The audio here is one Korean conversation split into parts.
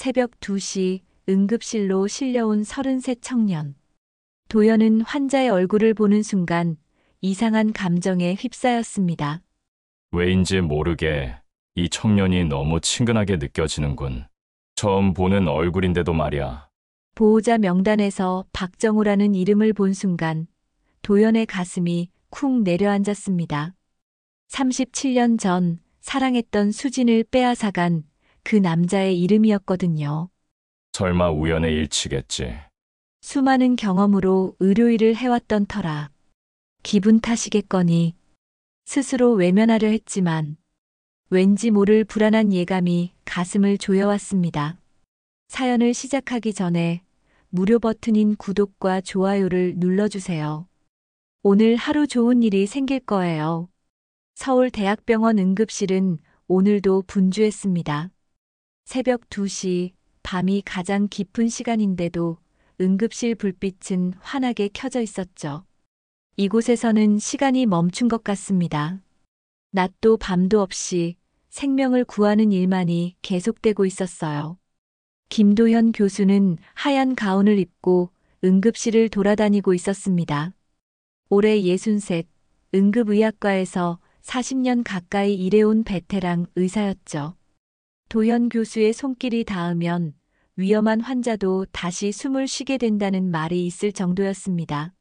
새벽 2시 응급실로 실려온 33 청년. 도연은 환자의 얼굴을 보는 순간 이상한 감정에 휩싸였습니다. 왜인지 모르게 이 청년이 너무 친근하게 느껴지는군. 처음 보는 얼굴인데도 말이야. 보호자 명단에서 박정우라는 이름을 본 순간 도연의 가슴이 쿵 내려앉았습니다. 37년 전 사랑했던 수진을 빼앗아간 그 남자의 이름이었거든요. 설마 우연의 일치겠지. 수많은 경험으로 의료일을 해왔던 터라 기분 탓이겠거니 스스로 외면하려 했지만 왠지 모를 불안한 예감이 가슴을 조여왔습니다. 사연을 시작하기 전에 무료 버튼인 구독과 좋아요를 눌러주세요. 오늘 하루 좋은 일이 생길 거예요. 서울대학병원 응급실은 오늘도 분주했습니다. 새벽 2시, 밤이 가장 깊은 시간인데도 응급실 불빛은 환하게 켜져 있었죠. 이곳에서는 시간이 멈춘 것 같습니다. 낮도 밤도 없이 생명을 구하는 일만이 계속되고 있었어요. 김도현 교수는 하얀 가운을 입고 응급실을 돌아다니고 있었습니다. 올해 63, 응급의학과에서 40년 가까이 일해온 베테랑 의사였죠. 도현 교수의 손길이 닿으면 위험한 환자도 다시 숨을 쉬게 된다는 말이 있을 정도였습니다.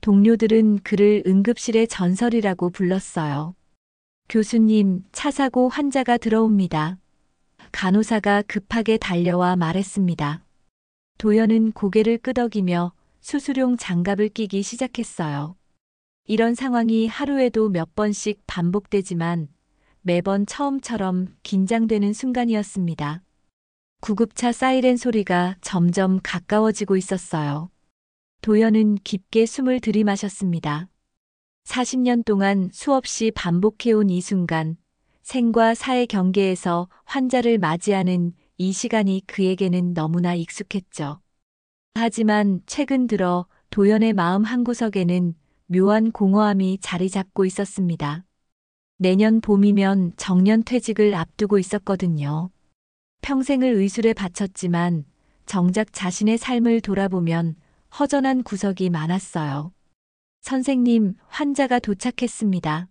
동료들은 그를 응급실의 전설이라고 불렀어요. 교수님, 차 사고 환자가 들어옵니다. 간호사가 급하게 달려와 말했습니다. 도연은 고개를 끄덕이며 수술용 장갑을 끼기 시작했어요. 이런 상황이 하루에도 몇 번씩 반복되지만 매번 처음처럼 긴장되는 순간이었습니다. 구급차 사이렌 소리가 점점 가까워지고 있었어요. 도연은 깊게 숨을 들이마셨습니다. 40년 동안 수없이 반복해온 이 순간, 생과 사의 경계에서 환자를 맞이하는 이 시간이 그에게는 너무나 익숙했죠. 하지만 최근 들어 도연의 마음 한구석에는 묘한 공허함이 자리 잡고 있었습니다. 내년 봄이면 정년퇴직을 앞두고 있었거든요. 평생을 의술에 바쳤지만 정작 자신의 삶을 돌아보면 허전한 구석이 많았어요. 선생님, 환자가 도착했습니다.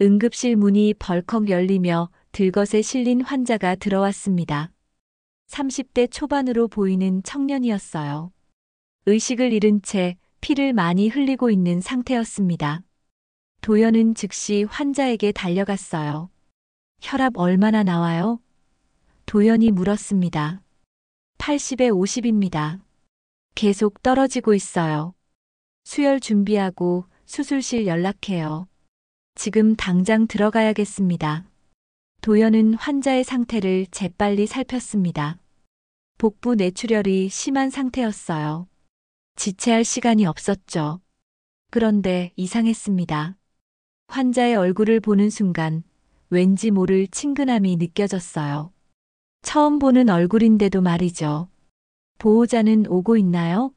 응급실 문이 벌컥 열리며 들것에 실린 환자가 들어왔습니다. 30대 초반으로 보이는 청년이었어요. 의식을 잃은 채 피를 많이 흘리고 있는 상태였습니다. 도연은 즉시 환자에게 달려갔어요. 혈압 얼마나 나와요? 도연이 물었습니다. 80에 50입니다. 계속 떨어지고 있어요. 수혈 준비하고 수술실 연락해요. 지금 당장 들어가야겠습니다. 도연은 환자의 상태를 재빨리 살폈습니다. 복부 뇌출혈이 심한 상태였어요. 지체할 시간이 없었죠. 그런데 이상했습니다. 환자의 얼굴을 보는 순간 왠지 모를 친근함이 느껴졌어요. 처음 보는 얼굴인데도 말이죠. 보호자는 오고 있나요?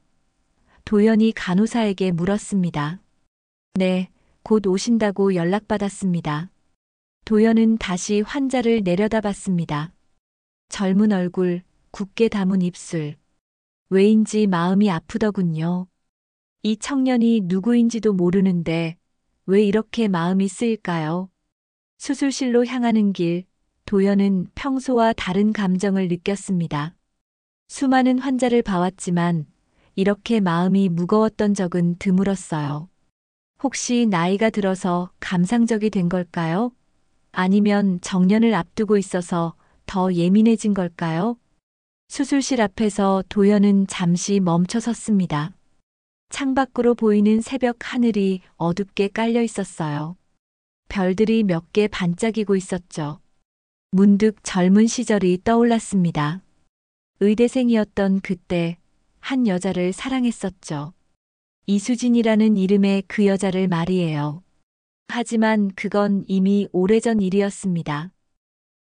도연이 간호사에게 물었습니다. 네, 곧 오신다고 연락받았습니다. 도연은 다시 환자를 내려다봤습니다. 젊은 얼굴, 굳게 담은 입술. 왜인지 마음이 아프더군요. 이 청년이 누구인지도 모르는데 왜 이렇게 마음이 쓰일까요? 수술실로 향하는 길, 도연은 평소와 다른 감정을 느꼈습니다. 수많은 환자를 봐왔지만 이렇게 마음이 무거웠던 적은 드물었어요. 혹시 나이가 들어서 감상적이 된 걸까요? 아니면 정년을 앞두고 있어서 더 예민해진 걸까요? 수술실 앞에서 도연은 잠시 멈춰 섰습니다. 창밖으로 보이는 새벽 하늘이 어둡게 깔려 있었어요. 별들이 몇 개 반짝이고 있었죠. 문득 젊은 시절이 떠올랐습니다. 의대생이었던 그때 한 여자를 사랑했었죠. 이수진이라는 이름의 그 여자를 말이에요. 하지만 그건 이미 오래전 일이었습니다.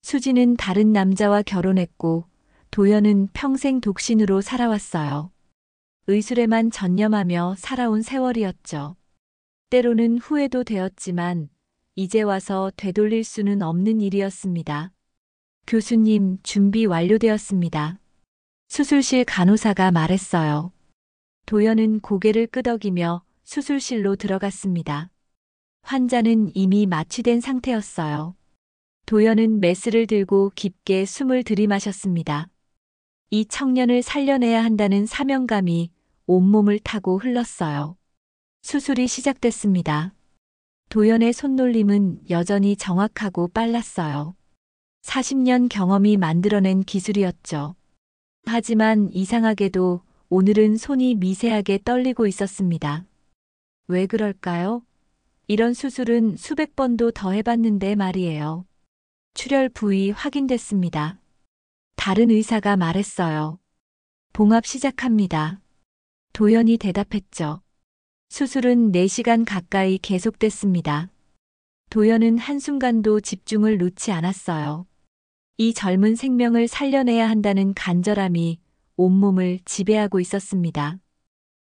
수진은 다른 남자와 결혼했고 도연은 평생 독신으로 살아왔어요. 의술에만 전념하며 살아온 세월이었죠. 때로는 후회도 되었지만 이제 와서 되돌릴 수는 없는 일이었습니다. 교수님, 준비 완료되었습니다. 수술실 간호사가 말했어요. 도연은 고개를 끄덕이며 수술실로 들어갔습니다. 환자는 이미 마취된 상태였어요. 도연은 메스를 들고 깊게 숨을 들이마셨습니다. 이 청년을 살려내야 한다는 사명감이 온몸을 타고 흘렀어요. 수술이 시작됐습니다. 도연의 손놀림은 여전히 정확하고 빨랐어요. 40년 경험이 만들어낸 기술이었죠. 하지만 이상하게도 오늘은 손이 미세하게 떨리고 있었습니다. 왜 그럴까요? 이런 수술은 수백 번도 더 해봤는데 말이에요. 출혈 부위 확인됐습니다. 다른 의사가 말했어요. 봉합 시작합니다. 도연이 대답했죠. 수술은 4시간 가까이 계속됐습니다. 도연은 한순간도 집중을 놓지 않았어요. 이 젊은 생명을 살려내야 한다는 간절함이 온몸을 지배하고 있었습니다.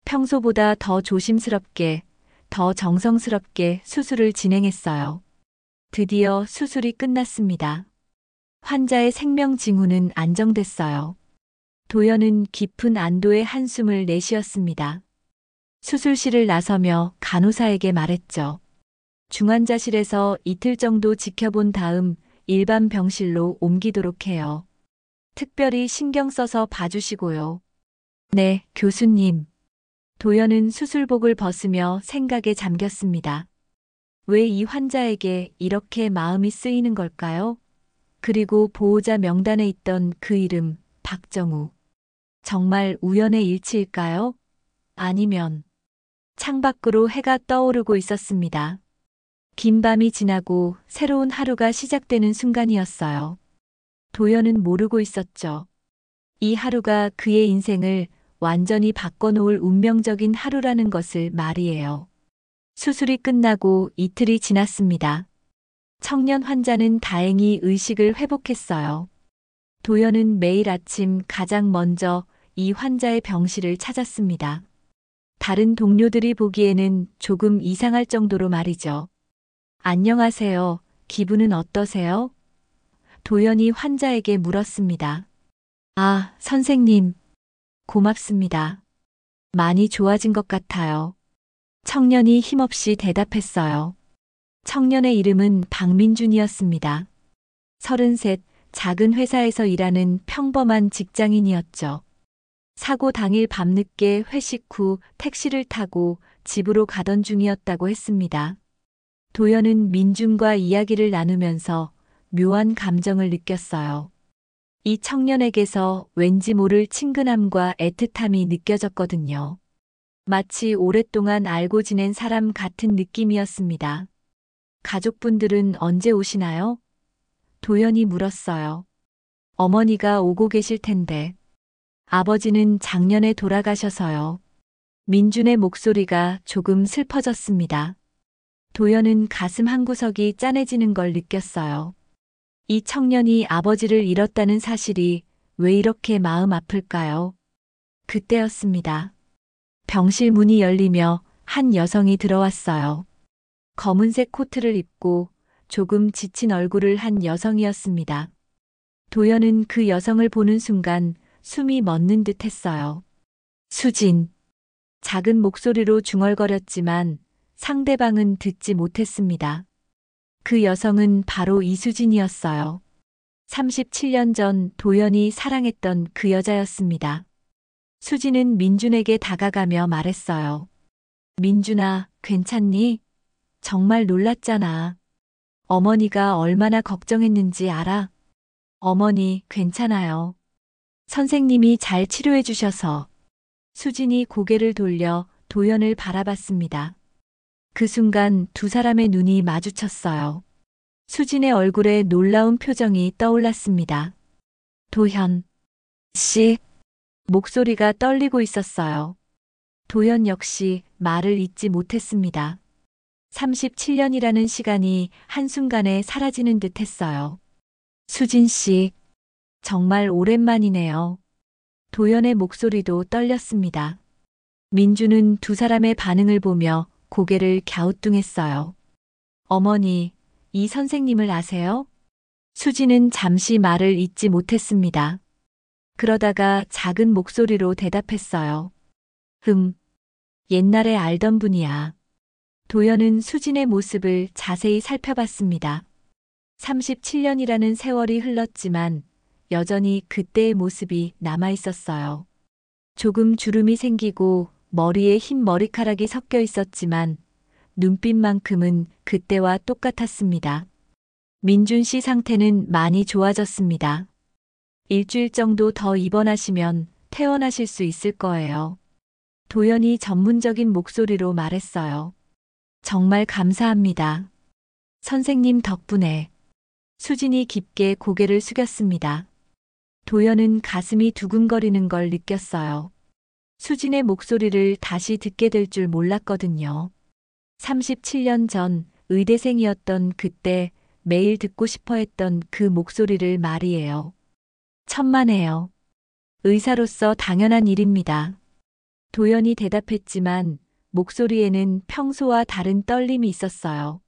평소보다 더 조심스럽게, 더 정성스럽게 수술을 진행했어요. 드디어 수술이 끝났습니다. 환자의 생명 징후는 안정됐어요. 도연은 깊은 안도의 한숨을 내쉬었습니다. 수술실을 나서며 간호사에게 말했죠. 중환자실에서 이틀 정도 지켜본 다음 일반 병실로 옮기도록 해요. 특별히 신경 써서 봐주시고요. 네, 교수님. 도연은 수술복을 벗으며 생각에 잠겼습니다. 왜 이 환자에게 이렇게 마음이 쓰이는 걸까요? 그리고 보호자 명단에 있던 그 이름, 박정우. 정말 우연의 일치일까요? 아니면 창밖으로 해가 떠오르고 있었습니다. 긴 밤이 지나고 새로운 하루가 시작되는 순간이었어요. 도연은 모르고 있었죠. 이 하루가 그의 인생을 완전히 바꿔놓을 운명적인 하루라는 것을 말이에요. 수술이 끝나고 이틀이 지났습니다. 청년 환자는 다행히 의식을 회복했어요. 도연은 매일 아침 가장 먼저 이 환자의 병실을 찾았습니다. 다른 동료들이 보기에는 조금 이상할 정도로 말이죠. 안녕하세요. 기분은 어떠세요? 도연이 환자에게 물었습니다. 아, 선생님. 고맙습니다. 많이 좋아진 것 같아요. 청년이 힘없이 대답했어요. 청년의 이름은 박민준이었습니다. 33, 작은 회사에서 일하는 평범한 직장인이었죠. 사고 당일 밤늦게 회식 후 택시를 타고 집으로 가던 중이었다고 했습니다. 도연은 민준과 이야기를 나누면서 묘한 감정을 느꼈어요. 이 청년에게서 왠지 모를 친근함과 애틋함이 느껴졌거든요. 마치 오랫동안 알고 지낸 사람 같은 느낌이었습니다. 가족분들은 언제 오시나요? 도연이 물었어요. 어머니가 오고 계실 텐데. 아버지는 작년에 돌아가셔서요. 민준의 목소리가 조금 슬퍼졌습니다. 도연은 가슴 한구석이 짠해지는 걸 느꼈어요. 이 청년이 아버지를 잃었다는 사실이 왜 이렇게 마음 아플까요? 그때였습니다. 병실 문이 열리며 한 여성이 들어왔어요. 검은색 코트를 입고 조금 지친 얼굴을 한 여성이었습니다. 도연은 그 여성을 보는 순간 숨이 멎는 듯 했어요. 수진. 작은 목소리로 중얼거렸지만 상대방은 듣지 못했습니다. 그 여성은 바로 이수진이었어요. 37년 전 도연이 사랑했던 그 여자였습니다. 수진은 민준에게 다가가며 말했어요. 민준아, 괜찮니? 정말 놀랐잖아. 어머니가 얼마나 걱정했는지 알아? 어머니, 괜찮아요. 선생님이 잘 치료해 주셔서. 수진이 고개를 돌려 도연을 바라봤습니다. 그 순간 두 사람의 눈이 마주쳤어요. 수진의 얼굴에 놀라운 표정이 떠올랐습니다. 도현 씨. 목소리가 떨리고 있었어요. 도연 역시 말을 잇지 못했습니다. 37년이라는 시간이 한순간에 사라지는 듯 했어요. 수진 씨, 정말 오랜만이네요. 도연의 목소리도 떨렸습니다. 민주는 두 사람의 반응을 보며 고개를 갸우뚱했어요. 어머니, 이 선생님을 아세요? 수진은 잠시 말을 잇지 못했습니다. 그러다가 작은 목소리로 대답했어요. 옛날에 알던 분이야. 도연은 수진의 모습을 자세히 살펴봤습니다. 37년이라는 세월이 흘렀지만 여전히 그때의 모습이 남아 있었어요. 조금 주름이 생기고 머리에 흰 머리카락이 섞여 있었지만 눈빛만큼은 그때와 똑같았습니다. 민준 씨 상태는 많이 좋아졌습니다. 일주일 정도 더 입원하시면 퇴원하실 수 있을 거예요. 도연이 전문적인 목소리로 말했어요. 정말 감사합니다. 선생님 덕분에. 수진이 깊게 고개를 숙였습니다. 도연은 가슴이 두근거리는 걸 느꼈어요. 수진의 목소리를 다시 듣게 될 줄 몰랐거든요. 37년 전 의대생이었던 그때 매일 듣고 싶어 했던 그 목소리를 말이에요. 천만에요. 의사로서 당연한 일입니다. 도연이 대답했지만 목소리에는 평소와 다른 떨림이 있었어요.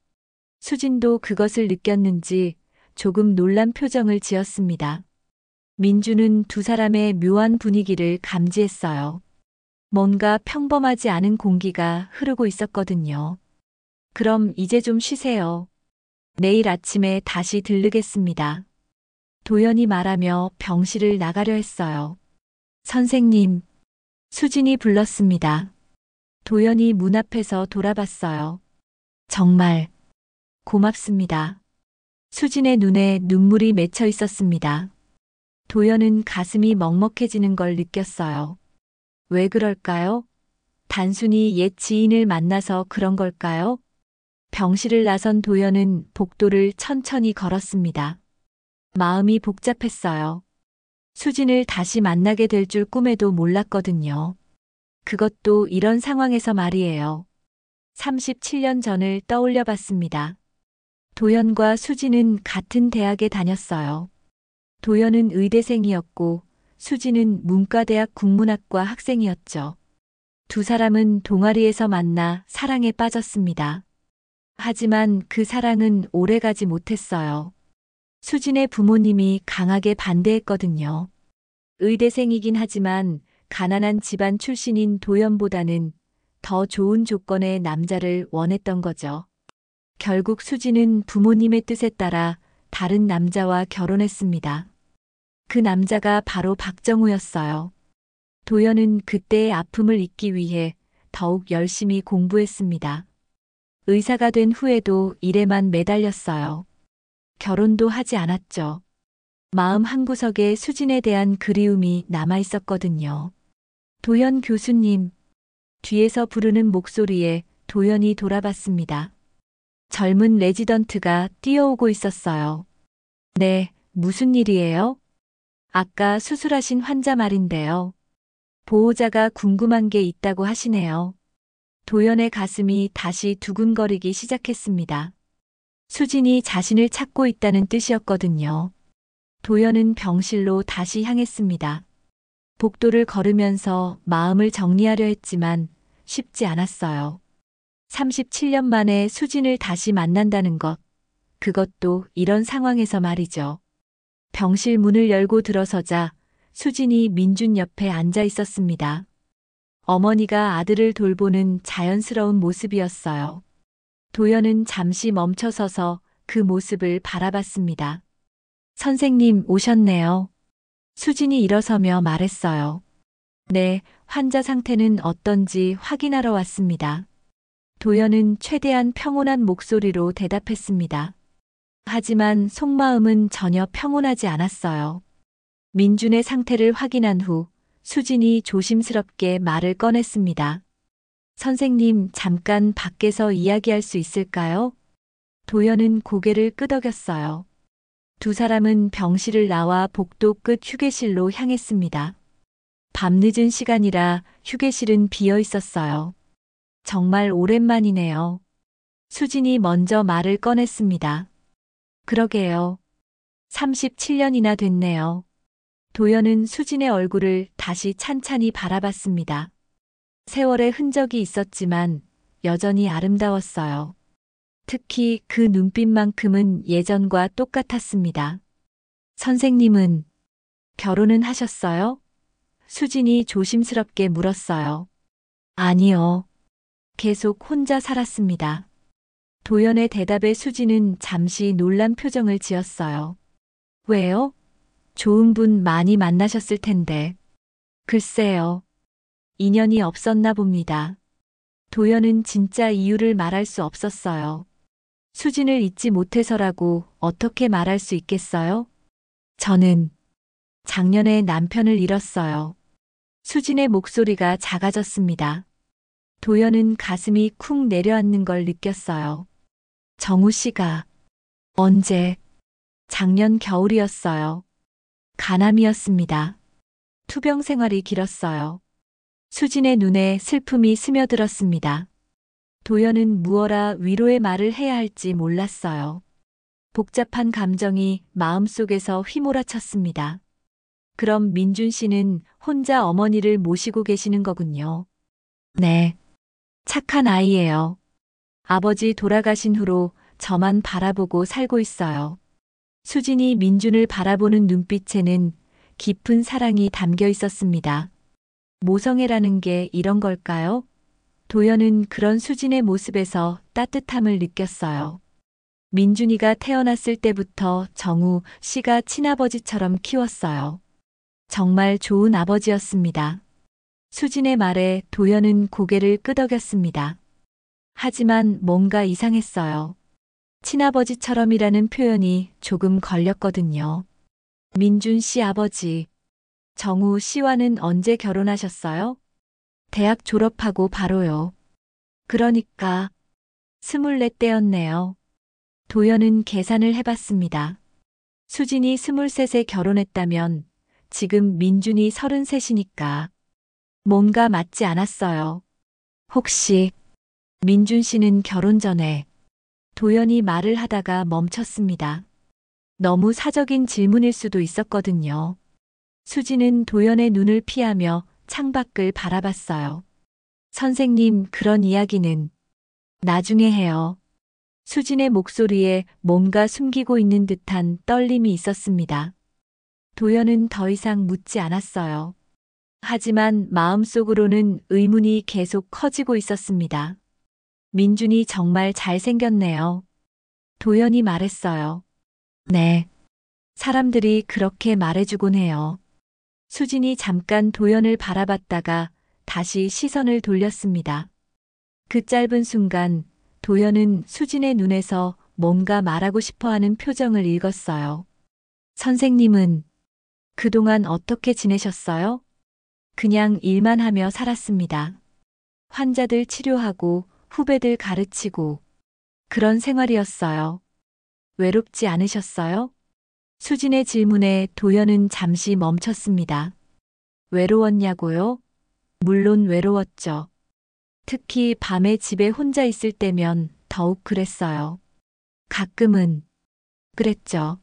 수진도 그것을 느꼈는지 조금 놀란 표정을 지었습니다. 민주는 두 사람의 묘한 분위기를 감지했어요. 뭔가 평범하지 않은 공기가 흐르고 있었거든요. 그럼 이제 좀 쉬세요. 내일 아침에 다시 들르겠습니다. 도연이 말하며 병실을 나가려 했어요. 선생님, 수진이 불렀습니다. 도연이 문 앞에서 돌아봤어요. 정말 고맙습니다. 수진의 눈에 눈물이 맺혀 있었습니다. 도연은 가슴이 먹먹해지는 걸 느꼈어요. 왜 그럴까요? 단순히 옛 지인을 만나서 그런 걸까요? 병실을 나선 도연은 복도를 천천히 걸었습니다. 마음이 복잡했어요. 수진을 다시 만나게 될 줄 꿈에도 몰랐거든요. 그것도 이런 상황에서 말이에요. 37년 전을 떠올려 봤습니다. 도연과 수진은 같은 대학에 다녔어요. 도연은 의대생이었고 수진은 문과대학 국문학과 학생이었죠. 두 사람은 동아리에서 만나 사랑에 빠졌습니다. 하지만 그 사랑은 오래가지 못했어요. 수진의 부모님이 강하게 반대했거든요. 의대생이긴 하지만 가난한 집안 출신인 도연보다는 더 좋은 조건의 남자를 원했던 거죠. 결국 수진은 부모님의 뜻에 따라 다른 남자와 결혼했습니다. 그 남자가 바로 박정우였어요. 도연은 그때의 아픔을 잊기 위해 더욱 열심히 공부했습니다. 의사가 된 후에도 일에만 매달렸어요. 결혼도 하지 않았죠. 마음 한구석에 수진에 대한 그리움이 남아 있었거든요. 도연 교수님, 뒤에서 부르는 목소리에 도연이 돌아봤습니다. 젊은 레지던트가 뛰어오고 있었어요. 네, 무슨 일이에요? 아까 수술하신 환자 말인데요. 보호자가 궁금한 게 있다고 하시네요. 도연의 가슴이 다시 두근거리기 시작했습니다. 수진이 자신을 찾고 있다는 뜻이었거든요. 도연은 병실로 다시 향했습니다. 복도를 걸으면서 마음을 정리하려 했지만 쉽지 않았어요. 37년 만에 수진을 다시 만난다는 것, 그것도 이런 상황에서 말이죠. 병실 문을 열고 들어서자 수진이 민준 옆에 앉아 있었습니다. 어머니가 아들을 돌보는 자연스러운 모습이었어요. 도연은 잠시 멈춰서서 그 모습을 바라봤습니다. 선생님 오셨네요. 수진이 일어서며 말했어요. 네, 환자 상태는 어떤지 확인하러 왔습니다. 도연은 최대한 평온한 목소리로 대답했습니다. 하지만 속마음은 전혀 평온하지 않았어요. 민준의 상태를 확인한 후 수진이 조심스럽게 말을 꺼냈습니다. 선생님, 잠깐 밖에서 이야기할 수 있을까요? 도연은 고개를 끄덕였어요. 두 사람은 병실을 나와 복도 끝 휴게실로 향했습니다. 밤늦은 시간이라 휴게실은 비어 있었어요. 정말 오랜만이네요. 수진이 먼저 말을 꺼냈습니다. 그러게요. 37년이나 됐네요. 도연은 수진의 얼굴을 다시 찬찬히 바라봤습니다. 세월의 흔적이 있었지만 여전히 아름다웠어요. 특히 그 눈빛만큼은 예전과 똑같았습니다. 선생님은 결혼은 하셨어요? 수진이 조심스럽게 물었어요. 아니요. 계속 혼자 살았습니다. 도연의 대답에 수진은 잠시 놀란 표정을 지었어요. 왜요? 좋은 분 많이 만나셨을 텐데. 글쎄요. 인연이 없었나 봅니다. 도연은 진짜 이유를 말할 수 없었어요. 수진을 잊지 못해서라고 어떻게 말할 수 있겠어요? 저는 작년에 남편을 잃었어요. 수진의 목소리가 작아졌습니다. 도연은 가슴이 쿵 내려앉는 걸 느꼈어요. 정우 씨가 언제? 작년 겨울이었어요. 간암이었습니다. 투병 생활이 길었어요. 수진의 눈에 슬픔이 스며들었습니다. 도연은 무어라 위로의 말을 해야 할지 몰랐어요. 복잡한 감정이 마음속에서 휘몰아쳤습니다. 그럼 민준 씨는 혼자 어머니를 모시고 계시는 거군요. 네. 착한 아이예요. 아버지 돌아가신 후로 저만 바라보고 살고 있어요. 수진이 민준을 바라보는 눈빛에는 깊은 사랑이 담겨 있었습니다. 모성애라는 게 이런 걸까요? 도연은 그런 수진의 모습에서 따뜻함을 느꼈어요. 민준이가 태어났을 때부터 정우 씨가 친아버지처럼 키웠어요. 정말 좋은 아버지였습니다. 수진의 말에 도연은 고개를 끄덕였습니다. 하지만 뭔가 이상했어요. 친아버지처럼이라는 표현이 조금 걸렸거든요. 민준 씨 아버지, 정우 씨와는 언제 결혼하셨어요? 대학 졸업하고 바로요. 그러니까 24대였네요. 도연은 계산을 해봤습니다. 수진이 23에 결혼했다면 지금 민준이 33이니까 뭔가 맞지 않았어요. 혹시 민준 씨는 결혼 전에 도연이 말을 하다가 멈췄습니다. 너무 사적인 질문일 수도 있었거든요. 수진은 도연의 눈을 피하며 창밖을 바라봤어요. 선생님, 그런 이야기는 나중에 해요. 수진의 목소리에 뭔가 숨기고 있는 듯한 떨림이 있었습니다. 도연은 더 이상 묻지 않았어요. 하지만 마음속으로는 의문이 계속 커지고 있었습니다. 민준이 정말 잘생겼네요. 도연이 말했어요. 네. 사람들이 그렇게 말해주곤 해요. 수진이 잠깐 도연을 바라봤다가 다시 시선을 돌렸습니다. 그 짧은 순간 도연은 수진의 눈에서 뭔가 말하고 싶어 하는 표정을 읽었어요. 선생님은 그동안 어떻게 지내셨어요? 그냥 일만 하며 살았습니다. 환자들 치료하고 후배들 가르치고 그런 생활이었어요. 외롭지 않으셨어요? 수진의 질문에 도연은 잠시 멈췄습니다. 외로웠냐고요? 물론 외로웠죠. 특히 밤에 집에 혼자 있을 때면 더욱 그랬어요. 가끔은 그랬죠.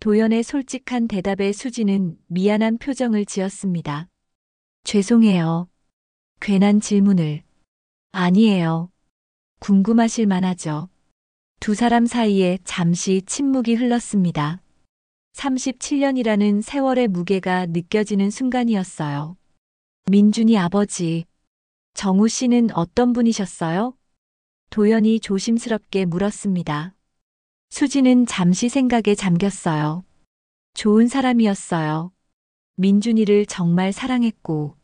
도연의 솔직한 대답에 수진은 미안한 표정을 지었습니다. 죄송해요. 괜한 질문을. 아니에요. 궁금하실 만하죠. 두 사람 사이에 잠시 침묵이 흘렀습니다. 37년이라는 세월의 무게가 느껴지는 순간이었어요. 민준이 아버지, 정우 씨는 어떤 분이셨어요? 도연이 조심스럽게 물었습니다. 수지는 잠시 생각에 잠겼어요. 좋은 사람이었어요. 민준이를 정말 사랑했고,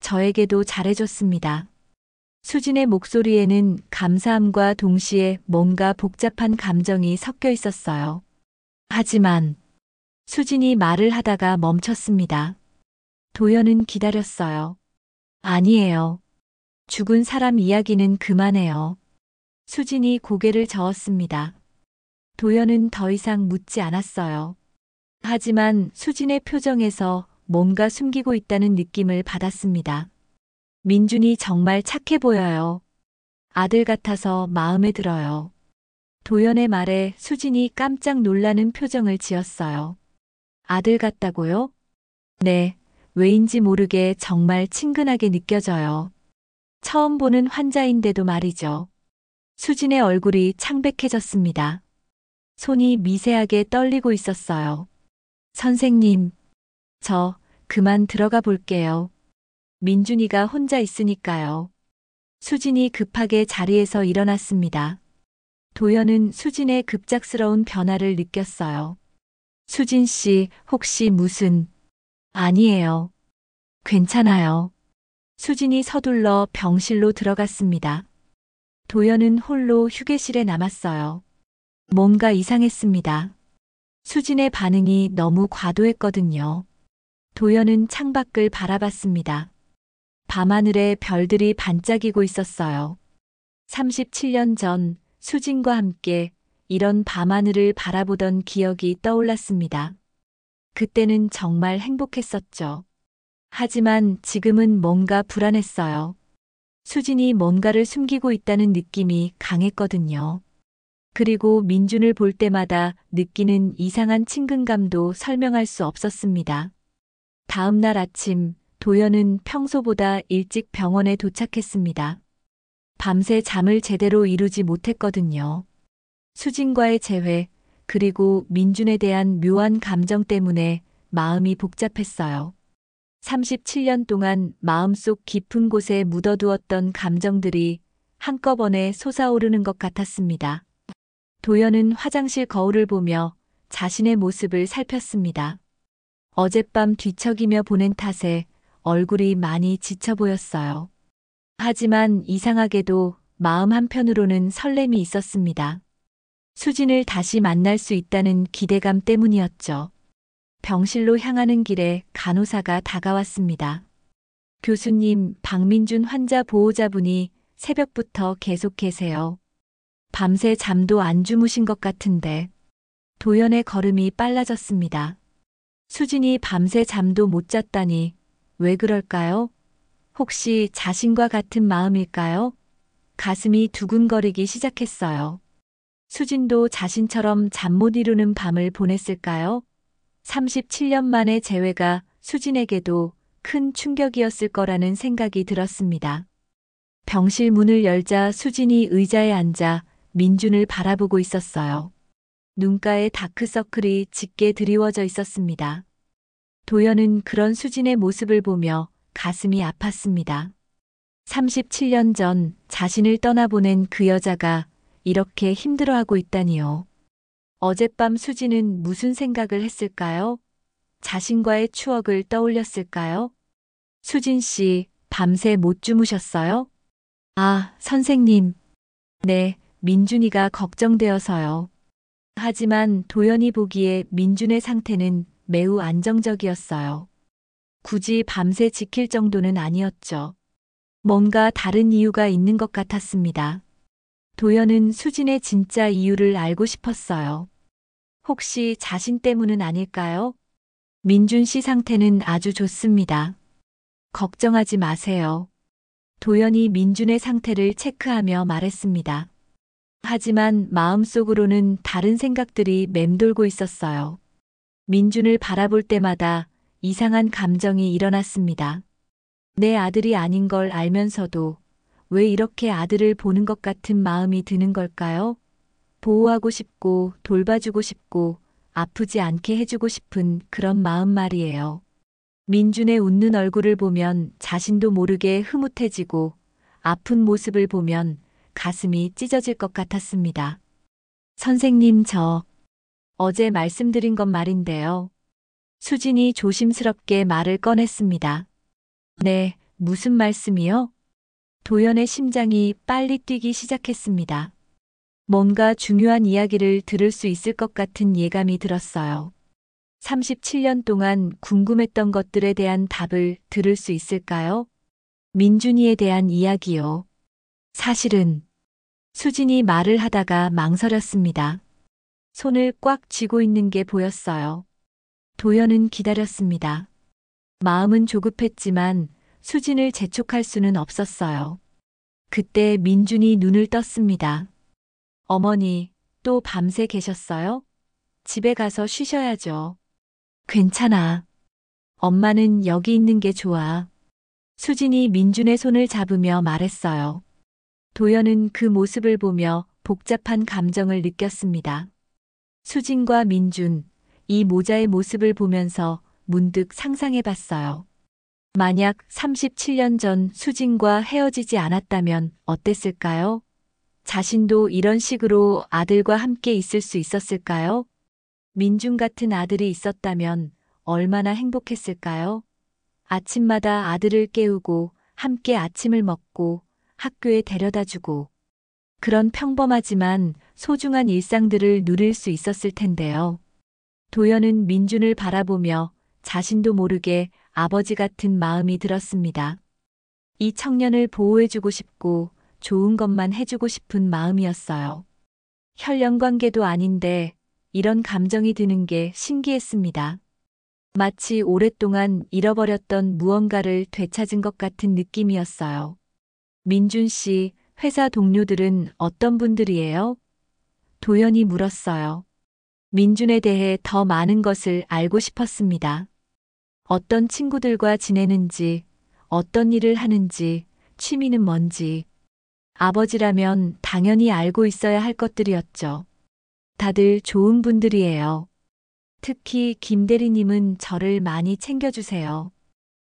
저에게도 잘해줬습니다. 수진의 목소리에는 감사함과 동시에 뭔가 복잡한 감정이 섞여 있었어요. 하지만 수진이 말을 하다가 멈췄습니다. 도연은 기다렸어요. 아니에요. 죽은 사람 이야기는 그만해요. 수진이 고개를 저었습니다. 도연은 더 이상 묻지 않았어요. 하지만 수진의 표정에서 뭔가 숨기고 있다는 느낌을 받았습니다. 민준이 정말 착해 보여요. 아들 같아서 마음에 들어요. 도연의 말에 수진이 깜짝 놀라는 표정을 지었어요. 아들 같다고요? 네, 왜인지 모르게 정말 친근하게 느껴져요. 처음 보는 환자인데도 말이죠. 수진의 얼굴이 창백해졌습니다. 손이 미세하게 떨리고 있었어요. 선생님, 저 그만 들어가 볼게요. 민준이가 혼자 있으니까요. 수진이 급하게 자리에서 일어났습니다. 도연은 수진의 급작스러운 변화를 느꼈어요. 수진 씨, 혹시 무슨... 아니에요. 괜찮아요. 수진이 서둘러 병실로 들어갔습니다. 도연은 홀로 휴게실에 남았어요. 뭔가 이상했습니다. 수진의 반응이 너무 과도했거든요. 도연은 창밖을 바라봤습니다. 밤하늘에 별들이 반짝이고 있었어요. 37년 전 수진과 함께 이런 밤하늘을 바라보던 기억이 떠올랐습니다. 그때는 정말 행복했었죠. 하지만 지금은 뭔가 불안했어요. 수진이 뭔가를 숨기고 있다는 느낌이 강했거든요. 그리고 민준을 볼 때마다 느끼는 이상한 친근감도 설명할 수 없었습니다. 다음 날 아침, 도연은 평소보다 일찍 병원에 도착했습니다. 밤새 잠을 제대로 이루지 못했거든요. 수진과의 재회, 그리고 민준에 대한 묘한 감정 때문에 마음이 복잡했어요. 37년 동안 마음속 깊은 곳에 묻어두었던 감정들이 한꺼번에 솟아오르는 것 같았습니다. 도연은 화장실 거울을 보며 자신의 모습을 살폈습니다. 어젯밤 뒤척이며 보낸 탓에 얼굴이 많이 지쳐 보였어요. 하지만 이상하게도 마음 한편으로는 설렘이 있었습니다. 수진을 다시 만날 수 있다는 기대감 때문이었죠. 병실로 향하는 길에 간호사가 다가왔습니다. 교수님, 박민준 환자 보호자분이 새벽부터 계속 계세요. 밤새 잠도 안 주무신 것 같은데. 도연의 걸음이 빨라졌습니다. 수진이 밤새 잠도 못 잤다니 왜 그럴까요? 혹시 자신과 같은 마음일까요? 가슴이 두근거리기 시작했어요. 수진도 자신처럼 잠 못 이루는 밤을 보냈을까요? 37년 만의 재회가 수진에게도 큰 충격이었을 거라는 생각이 들었습니다. 병실 문을 열자 수진이 의자에 앉아 민준을 바라보고 있었어요. 눈가에 다크서클이 짙게 드리워져 있었습니다. 도연은 그런 수진의 모습을 보며 가슴이 아팠습니다. 37년 전 자신을 떠나보낸 그 여자가 이렇게 힘들어하고 있다니요. 어젯밤 수진은 무슨 생각을 했을까요? 자신과의 추억을 떠올렸을까요? 수진 씨, 밤새 못 주무셨어요? 아, 선생님. 네, 민준이가 걱정되어서요. 하지만 도연이 보기에 민준의 상태는 매우 안정적이었어요. 굳이 밤새 지킬 정도는 아니었죠. 뭔가 다른 이유가 있는 것 같았습니다. 도연은 수진의 진짜 이유를 알고 싶었어요. 혹시 자신 때문은 아닐까요? 민준 씨 상태는 아주 좋습니다. 걱정하지 마세요. 도연이 민준의 상태를 체크하며 말했습니다. 하지만 마음속으로는 다른 생각들이 맴돌고 있었어요. 민준을 바라볼 때마다 이상한 감정이 일어났습니다. 내 아들이 아닌 걸 알면서도 왜 이렇게 아들을 보는 것 같은 마음이 드는 걸까요? 보호하고 싶고 돌봐주고 싶고 아프지 않게 해주고 싶은 그런 마음 말이에요. 민준의 웃는 얼굴을 보면 자신도 모르게 흐뭇해지고 아픈 모습을 보면 가슴이 찢어질 것 같았습니다. 선생님, 저 어제 말씀드린 것 말인데요. 수진이 조심스럽게 말을 꺼냈습니다. 네, 무슨 말씀이요? 도연의 심장이 빨리 뛰기 시작했습니다. 뭔가 중요한 이야기를 들을 수 있을 것 같은 예감이 들었어요. 37년 동안 궁금했던 것들에 대한 답을 들을 수 있을까요? 민준이에 대한 이야기요. 사실은 수진이 말을 하다가 망설였습니다. 손을 꽉 쥐고 있는 게 보였어요. 도연은 기다렸습니다. 마음은 조급했지만 수진을 재촉할 수는 없었어요. 그때 민준이 눈을 떴습니다. 어머니, 또 밤새 계셨어요? 집에 가서 쉬셔야죠. 괜찮아. 엄마는 여기 있는 게 좋아. 수진이 민준의 손을 잡으며 말했어요. 도연은 그 모습을 보며 복잡한 감정을 느꼈습니다. 수진과 민준, 이 모자의 모습을 보면서 문득 상상해 봤어요. 만약 37년 전 수진과 헤어지지 않았다면 어땠을까요? 자신도 이런 식으로 아들과 함께 있을 수 있었을까요? 민준 같은 아들이 있었다면 얼마나 행복했을까요? 아침마다 아들을 깨우고 함께 아침을 먹고 학교에 데려다 주고 그런 평범하지만 소중한 일상들을 누릴 수 있었을 텐데요. 도연은 민준을 바라보며 자신도 모르게 아버지 같은 마음이 들었습니다. 이 청년을 보호해주고 싶고 좋은 것만 해주고 싶은 마음이었어요. 혈연 관계도 아닌데 이런 감정이 드는 게 신기했습니다. 마치 오랫동안 잃어버렸던 무언가를 되찾은 것 같은 느낌이었어요. 민준 씨, 회사 동료들은 어떤 분들이에요? 도연이 물었어요. 민준에 대해 더 많은 것을 알고 싶었습니다. 어떤 친구들과 지내는지, 어떤 일을 하는지, 취미는 뭔지. 아버지라면 당연히 알고 있어야 할 것들이었죠. 다들 좋은 분들이에요. 특히 김 대리님은 저를 많이 챙겨주세요.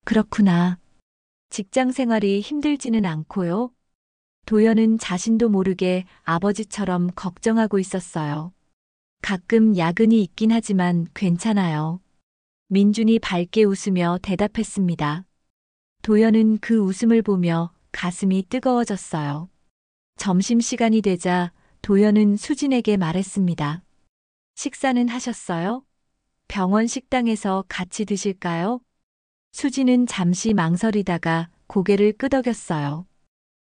그렇구나. 직장 생활이 힘들지는 않고요. 도연은 자신도 모르게 아버지처럼 걱정하고 있었어요. 가끔 야근이 있긴 하지만 괜찮아요. 민준이 밝게 웃으며 대답했습니다. 도연은 그 웃음을 보며 가슴이 뜨거워졌어요. 점심시간이 되자 도연은 수진에게 말했습니다. 식사는 하셨어요? 병원 식당에서 같이 드실까요? 수진은 잠시 망설이다가 고개를 끄덕였어요.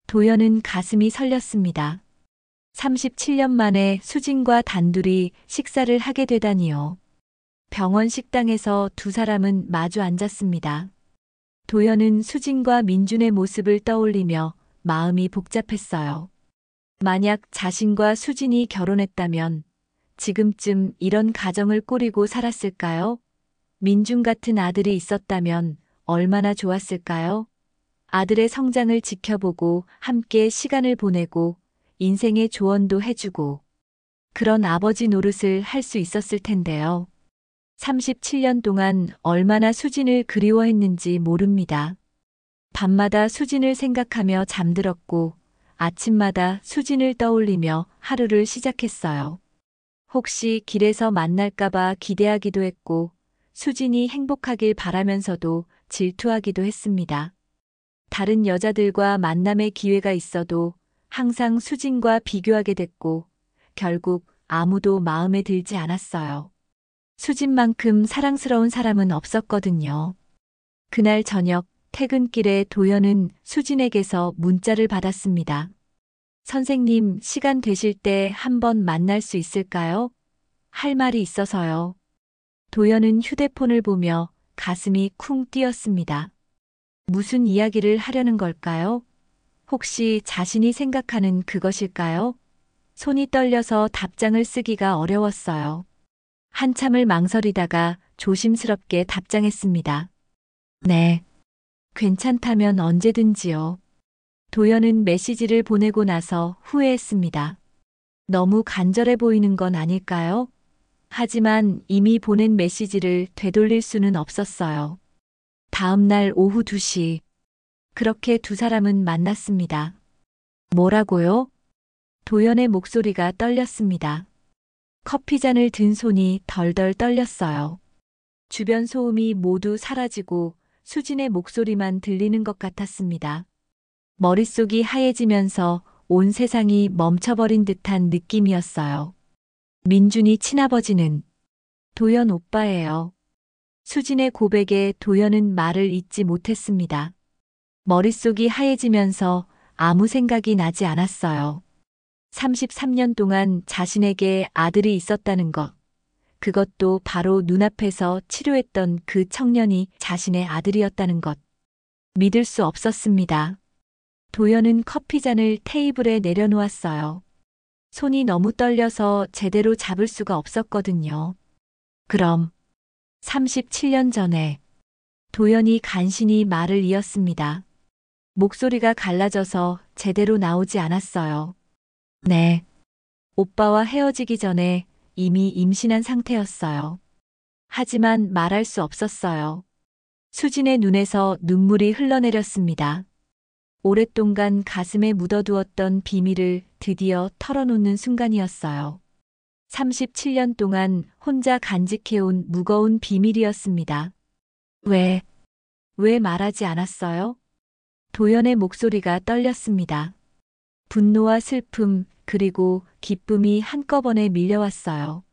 도연은 가슴이 설렸습니다. 37년 만에 수진과 단둘이 식사를 하게 되다니요. 병원 식당에서 두 사람은 마주 앉았습니다. 도연은 수진과 민준의 모습을 떠올리며 마음이 복잡했어요. 만약 자신과 수진이 결혼했다면 지금쯤 이런 가정을 꾸리고 살았을까요? 민준 같은 아들이 있었다면 얼마나 좋았을까요? 아들의 성장을 지켜보고 함께 시간을 보내고 인생의 조언도 해주고 그런 아버지 노릇을 할 수 있었을 텐데요. 37년 동안 얼마나 수진을 그리워했는지 모릅니다. 밤마다 수진을 생각하며 잠들었고 아침마다 수진을 떠올리며 하루를 시작했어요. 혹시 길에서 만날까봐 기대하기도 했고 수진이 행복하길 바라면서도 질투하기도 했습니다. 다른 여자들과 만남의 기회가 있어도 항상 수진과 비교하게 됐고 결국 아무도 마음에 들지 않았어요. 수진만큼 사랑스러운 사람은 없었거든요. 그날 저녁 퇴근길에 도연은 수진에게서 문자를 받았습니다. 선생님, 시간 되실 때 한번 만날 수 있을까요? 할 말이 있어서요. 도연은 휴대폰을 보며 가슴이 쿵 뛰었습니다. 무슨 이야기를 하려는 걸까요? 혹시 자신이 생각하는 그것일까요? 손이 떨려서 답장을 쓰기가 어려웠어요. 한참을 망설이다가 조심스럽게 답장했습니다. 네. 괜찮다면 언제든지요. 도연은 메시지를 보내고 나서 후회했습니다. 너무 간절해 보이는 건 아닐까요? 하지만 이미 보낸 메시지를 되돌릴 수는 없었어요. 다음 날 오후 2시. 그렇게 두 사람은 만났습니다. 뭐라고요? 도연의 목소리가 떨렸습니다. 커피잔을 든 손이 덜덜 떨렸어요. 주변 소음이 모두 사라지고 수진의 목소리만 들리는 것 같았습니다. 머릿속이 하얘지면서 온 세상이 멈춰버린 듯한 느낌이었어요. 민준이 친아버지는 도연 오빠예요. 수진의 고백에 도연은 말을 잇지 못했습니다. 머릿속이 하얘지면서 아무 생각이 나지 않았어요. 33년 동안 자신에게 아들이 있었다는 것, 그것도 바로 눈앞에서 치료했던 그 청년이 자신의 아들이었다는 것. 믿을 수 없었습니다. 도연은 커피잔을 테이블에 내려놓았어요. 손이 너무 떨려서 제대로 잡을 수가 없었거든요. 그럼 37년 전에 도연이 간신히 말을 이었습니다. 목소리가 갈라져서 제대로 나오지 않았어요. 네. 오빠와 헤어지기 전에 이미 임신한 상태였어요. 하지만 말할 수 없었어요. 수진의 눈에서 눈물이 흘러내렸습니다. 오랫동안 가슴에 묻어두었던 비밀을 드디어 털어놓는 순간이었어요. 37년 동안 혼자 간직해온 무거운 비밀이었습니다. 왜 말하지 않았어요? 도연의 목소리가 떨렸습니다. 분노와 슬픔, 그리고 기쁨이 한꺼번에 밀려왔어요.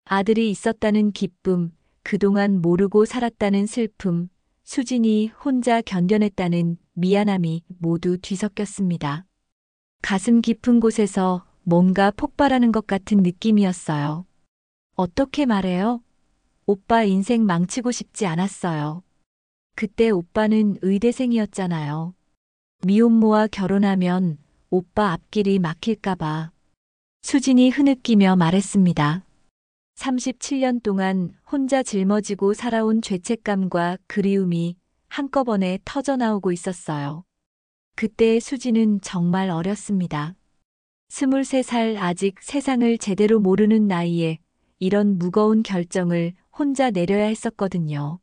아들이 있었다는 기쁨, 그동안 모르고 살았다는 슬픔, 수진이 혼자 견뎌냈다는 미안함이 모두 뒤섞였습니다. 가슴 깊은 곳에서 뭔가 폭발하는 것 같은 느낌이었어요. 어떻게 말해요? 오빠 인생 망치고 싶지 않았어요. 그때 오빠는 의대생이었잖아요. 미혼모와 결혼하면 오빠 앞길이 막힐까봐. 수진이 흐느끼며 말했습니다. 37년 동안 혼자 짊어지고 살아온 죄책감과 그리움이 한꺼번에 터져나오고 있었어요. 그때의 수진은 정말 어렸습니다. 23살 아직 세상을 제대로 모르는 나이에 이런 무거운 결정을 혼자 내려야 했었거든요.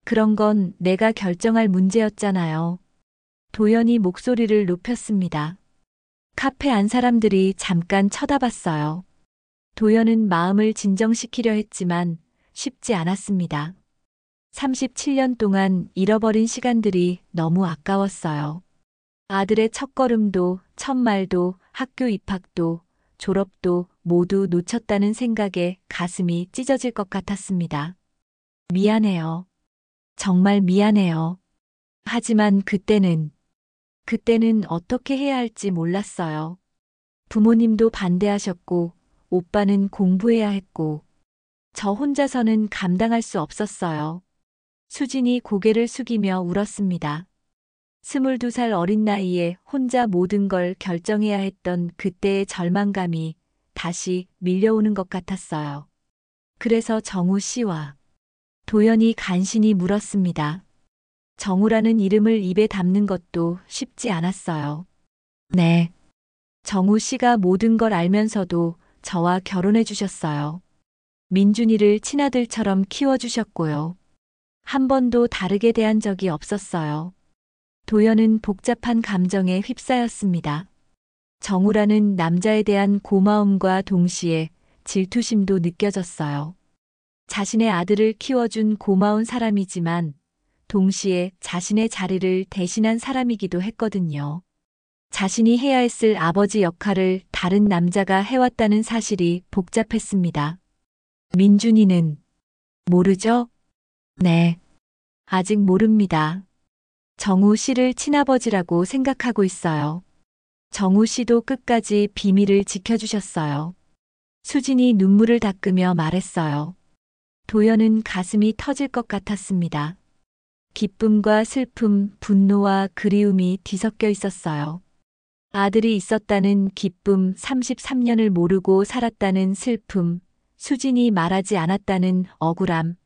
그런 건 내가 결정할 문제였잖아요. 도연이 목소리를 높였습니다. 카페 안 사람들이 잠깐 쳐다봤어요. 도연은 마음을 진정시키려 했지만 쉽지 않았습니다. 37년 동안 잃어버린 시간들이 너무 아까웠어요. 아들의 첫걸음도, 첫말도, 학교 입학도, 졸업도 모두 놓쳤다는 생각에 가슴이 찢어질 것 같았습니다. 미안해요. 정말 미안해요. 하지만 그때는 어떻게 해야 할지 몰랐어요. 부모님도 반대하셨고, 오빠는 공부해야 했고, 저 혼자서는 감당할 수 없었어요. 수진이 고개를 숙이며 울었습니다. 22살 어린 나이에 혼자 모든 걸 결정해야 했던 그때의 절망감이 다시 밀려오는 것 같았어요. 그래서 정우 씨와 도연이 간신히 물었습니다. 정우라는 이름을 입에 담는 것도 쉽지 않았어요. 네. 정우 씨가 모든 걸 알면서도 저와 결혼해 주셨어요. 민준이를 친아들처럼 키워주셨고요. 한 번도 다르게 대한 적이 없었어요. 도연은 복잡한 감정에 휩싸였습니다. 정우라는 남자에 대한 고마움과 동시에 질투심도 느껴졌어요. 자신의 아들을 키워준 고마운 사람이지만 동시에 자신의 자리를 대신한 사람이기도 했거든요. 자신이 해야 했을 아버지 역할을 다른 남자가 해왔다는 사실이 복잡했습니다. 민준이는 모르죠? 네. 아직 모릅니다. 정우 씨를 친아버지라고 생각하고 있어요. 정우 씨도 끝까지 비밀을 지켜주셨어요. 수진이 눈물을 닦으며 말했어요. 도연은 가슴이 터질 것 같았습니다. 기쁨과 슬픔, 분노와 그리움이 뒤섞여 있었어요. 아들이 있었다는 기쁨, 33년을 모르고 살았다는 슬픔, 수진이 말하지 않았다는 억울함,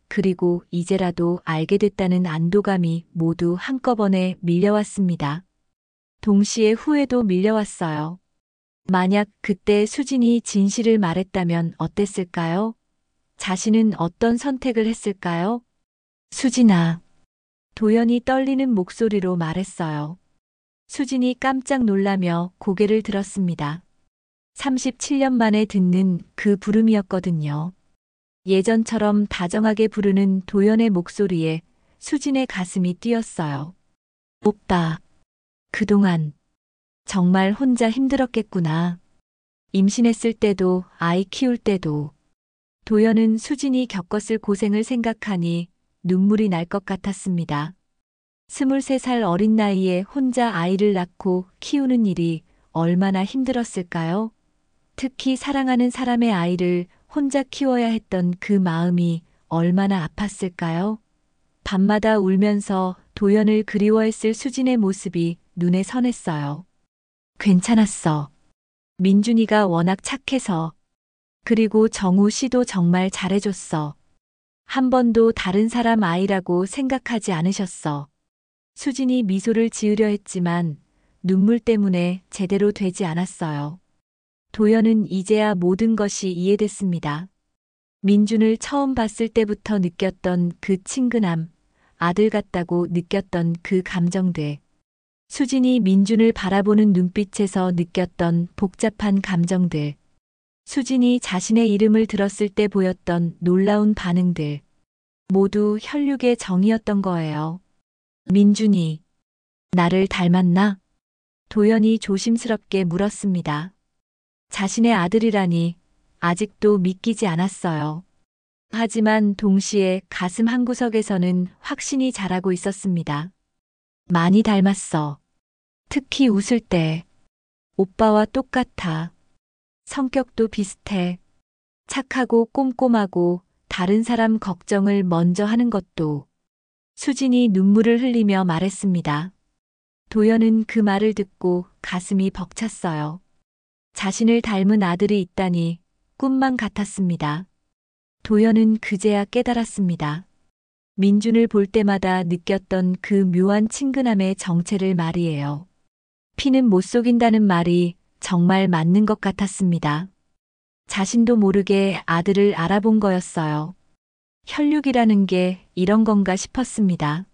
그리고 이제라도 알게 됐다는 안도감이 모두 한꺼번에 밀려왔습니다. 동시에 후회도 밀려왔어요. 만약 그때 수진이 진실을 말했다면 어땠을까요? 자신은 어떤 선택을 했을까요? 수진아. 도연이 떨리는 목소리로 말했어요. 수진이 깜짝 놀라며 고개를 들었습니다. 37년 만에 듣는 그 부름이었거든요. 예전처럼 다정하게 부르는 도연의 목소리에 수진의 가슴이 뛰었어요. 오빠, 그동안 정말 혼자 힘들었겠구나. 임신했을 때도 아이 키울 때도. 도연은 수진이 겪었을 고생을 생각하니 눈물이 날 것 같았습니다. 23살 어린 나이에 혼자 아이를 낳고 키우는 일이 얼마나 힘들었을까요? 특히 사랑하는 사람의 아이를 혼자 키워야 했던 그 마음이 얼마나 아팠을까요? 밤마다 울면서 도연을 그리워했을 수진의 모습이 눈에 선했어요. 괜찮았어. 민준이가 워낙 착해서. 그리고 정우 씨도 정말 잘해줬어. 한 번도 다른 사람 아이라고 생각하지 않으셨어. 수진이 미소를 지으려 했지만 눈물 때문에 제대로 되지 않았어요. 도연은 이제야 모든 것이 이해됐습니다. 민준을 처음 봤을 때부터 느꼈던 그 친근함, 아들 같다고 느꼈던 그 감정들. 수진이 민준을 바라보는 눈빛에서 느꼈던 복잡한 감정들. 수진이 자신의 이름을 들었을 때 보였던 놀라운 반응들. 모두 혈육의 정이었던 거예요. 민준이, 나를 닮았나? 도연이 조심스럽게 물었습니다. 자신의 아들이라니 아직도 믿기지 않았어요. 하지만 동시에 가슴 한구석에서는 확신이 자라고 있었습니다. 많이 닮았어. 특히 웃을 때. 오빠와 똑같아. 성격도 비슷해. 착하고 꼼꼼하고 다른 사람 걱정을 먼저 하는 것도. 수진이 눈물을 흘리며 말했습니다. 도연은 그 말을 듣고 가슴이 벅찼어요. 자신을 닮은 아들이 있다니 꿈만 같았습니다. 도연은 그제야 깨달았습니다. 민준을 볼 때마다 느꼈던 그 묘한 친근함의 정체를 말이에요. 피는 못 속인다는 말이 정말 맞는 것 같았습니다. 자신도 모르게 아들을 알아본 거였어요. 혈육이라는 게 이런 건가 싶었습니다.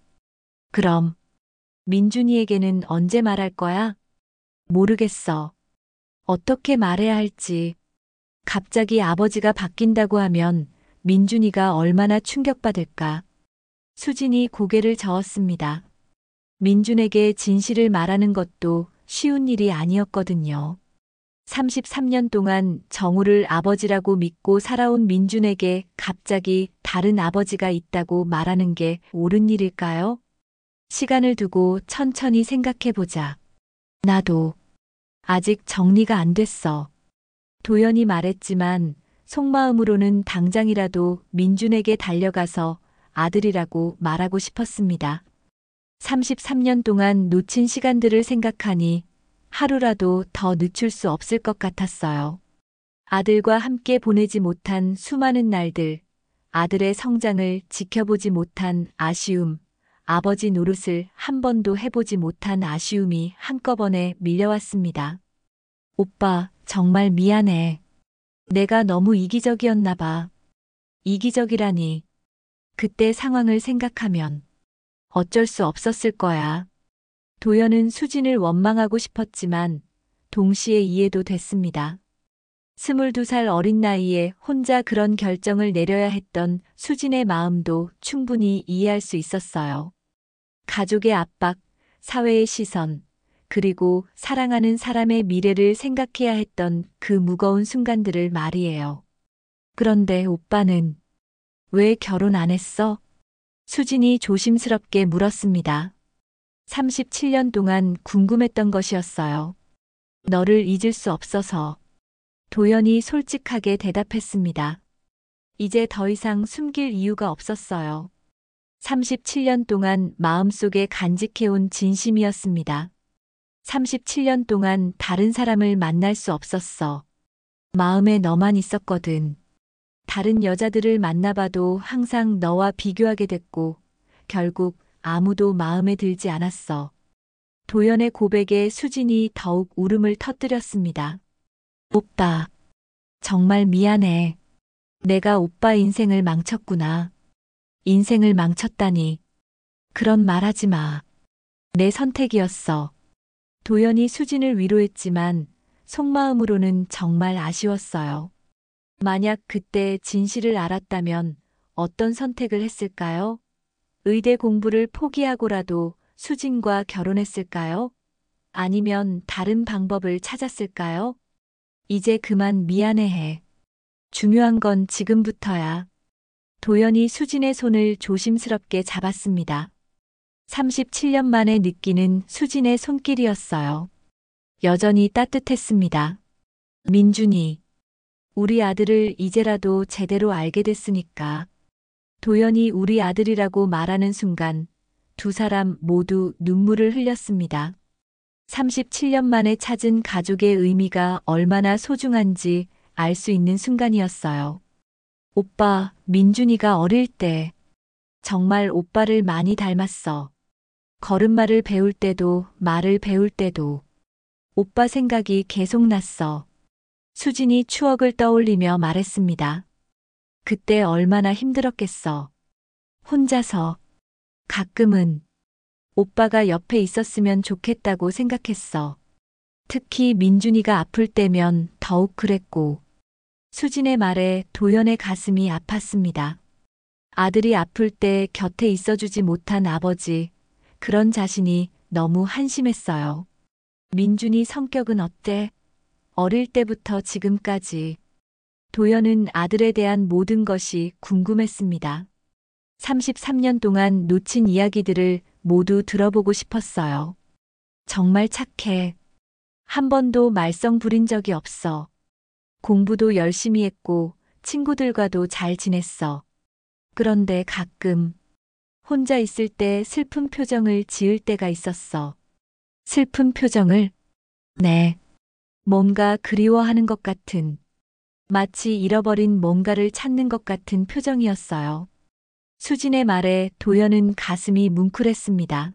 그럼 민준이에게는 언제 말할 거야? 모르겠어. 어떻게 말해야 할지. 갑자기 아버지가 바뀐다고 하면 민준이가 얼마나 충격받을까. 수진이 고개를 저었습니다. 민준에게 진실을 말하는 것도 쉬운 일이 아니었거든요. 33년 동안 정우를 아버지라고 믿고 살아온 민준에게 갑자기 다른 아버지가 있다고 말하는 게 옳은 일일까요? 시간을 두고 천천히 생각해보자. 나도 아직 정리가 안 됐어. 도연이 말했지만 속마음으로는 당장이라도 민준에게 달려가서 아들이라고 말하고 싶었습니다. 33년 동안 놓친 시간들을 생각하니 하루라도 더 늦출 수 없을 것 같았어요. 아들과 함께 보내지 못한 수많은 날들, 아들의 성장을 지켜보지 못한 아쉬움, 아버지 노릇을 한 번도 해보지 못한 아쉬움이 한꺼번에 밀려왔습니다. 오빠, 정말 미안해. 내가 너무 이기적이었나 봐. 이기적이라니. 그때 상황을 생각하면 어쩔 수 없었을 거야. 도연은 수진을 원망하고 싶었지만 동시에 이해도 됐습니다. 22살 어린 나이에 혼자 그런 결정을 내려야 했던 수진의 마음도 충분히 이해할 수 있었어요. 가족의 압박, 사회의 시선, 그리고 사랑하는 사람의 미래를 생각해야 했던 그 무거운 순간들을 말이에요. 그런데 오빠는 왜 결혼 안 했어? 수진이 조심스럽게 물었습니다. 37년 동안 궁금했던 것이었어요. 너를 잊을 수 없어서. 도연이 솔직하게 대답했습니다. 이제 더 이상 숨길 이유가 없었어요. 37년 동안 마음속에 간직해온 진심이었습니다. 37년 동안 다른 사람을 만날 수 없었어. 마음에 너만 있었거든. 다른 여자들을 만나봐도 항상 너와 비교하게 됐고, 결국 아무도 마음에 들지 않았어. 도연의 고백에 수진이 더욱 울음을 터뜨렸습니다. 오빠, 정말 미안해. 내가 오빠 인생을 망쳤구나. 인생을 망쳤다니. 그런 말 하지 마. 내 선택이었어. 도연이 수진을 위로했지만 속마음으로는 정말 아쉬웠어요. 만약 그때 진실을 알았다면 어떤 선택을 했을까요? 의대 공부를 포기하고라도 수진과 결혼했을까요? 아니면 다른 방법을 찾았을까요? 이제 그만 미안해해. 중요한 건 지금부터야. 도연이 수진의 손을 조심스럽게 잡았습니다. 37년 만에 느끼는 수진의 손길이었어요. 여전히 따뜻했습니다. 민준이, 우리 아들을 이제라도 제대로 알게 됐으니까. 도연이 우리 아들이라고 말하는 순간 두 사람 모두 눈물을 흘렸습니다. 37년 만에 찾은 가족의 의미가 얼마나 소중한지 알 수 있는 순간이었어요. 오빠, 민준이가 어릴 때 정말 오빠를 많이 닮았어. 걸음마를 배울 때도 말을 배울 때도 오빠 생각이 계속 났어. 수진이 추억을 떠올리며 말했습니다. 그때 얼마나 힘들었겠어. 혼자서. 가끔은 오빠가 옆에 있었으면 좋겠다고 생각했어. 특히 민준이가 아플 때면 더욱 그랬고. 수진의 말에 도연의 가슴이 아팠습니다. 아들이 아플 때 곁에 있어주지 못한 아버지, 그런 자신이 너무 한심했어요. 민준이 성격은 어때? 어릴 때부터 지금까지. 도연은 아들에 대한 모든 것이 궁금했습니다. 33년 동안 놓친 이야기들을 모두 들어보고 싶었어요. 정말 착해. 한 번도 말썽 부린 적이 없어. 공부도 열심히 했고 친구들과도 잘 지냈어. 그런데 가끔 혼자 있을 때 슬픈 표정을 지을 때가 있었어. 슬픈 표정을? 네. 뭔가 그리워하는 것 같은, 마치 잃어버린 뭔가를 찾는 것 같은 표정이었어요. 수진의 말에 도연은 가슴이 뭉클했습니다.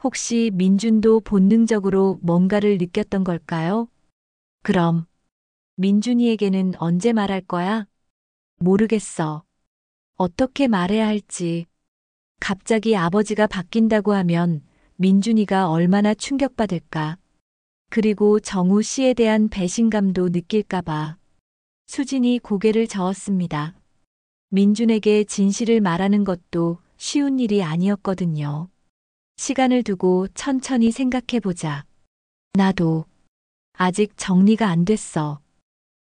혹시 민준도 본능적으로 뭔가를 느꼈던 걸까요? 그럼 민준이에게는 언제 말할 거야? 모르겠어. 어떻게 말해야 할지. 갑자기 아버지가 바뀐다고 하면 민준이가 얼마나 충격받을까. 그리고 정우 씨에 대한 배신감도 느낄까봐. 수진이 고개를 저었습니다. 민준에게 진실을 말하는 것도 쉬운 일이 아니었거든요. 시간을 두고 천천히 생각해보자. 나도 아직 정리가 안 됐어.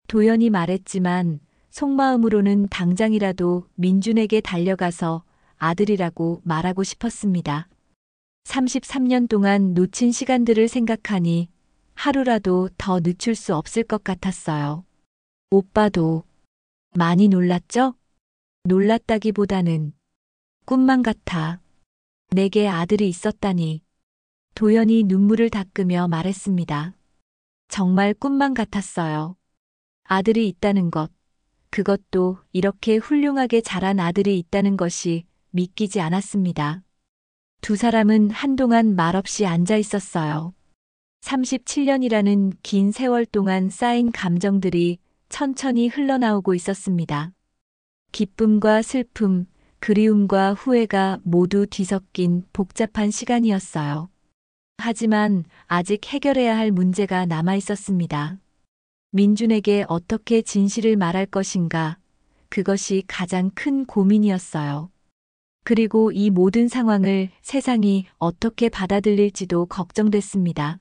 도연이 말했지만 속마음으로는 당장이라도 민준에게 달려가서 아들이라고 말하고 싶었습니다. 33년 동안 놓친 시간들을 생각하니 하루라도 더 늦출 수 없을 것 같았어요. 오빠도 많이 놀랐죠? 놀랐다기보다는 꿈만 같아. 내게 아들이 있었다니. 도연이 눈물을 닦으며 말했습니다. 정말 꿈만 같았어요. 아들이 있다는 것, 그것도 이렇게 훌륭하게 자란 아들이 있다는 것이 믿기지 않았습니다. 두 사람은 한동안 말없이 앉아 있었어요. 37년이라는 긴 세월 동안 쌓인 감정들이 천천히 흘러나오고 있었습니다. 기쁨과 슬픔, 그리움과 후회가 모두 뒤섞인 복잡한 시간이었어요. 하지만 아직 해결해야 할 문제가 남아 있었습니다. 민준에게 어떻게 진실을 말할 것인가, 그것이 가장 큰 고민이었어요. 그리고 이 모든 상황을 세상이 어떻게 받아들일지도 걱정됐습니다.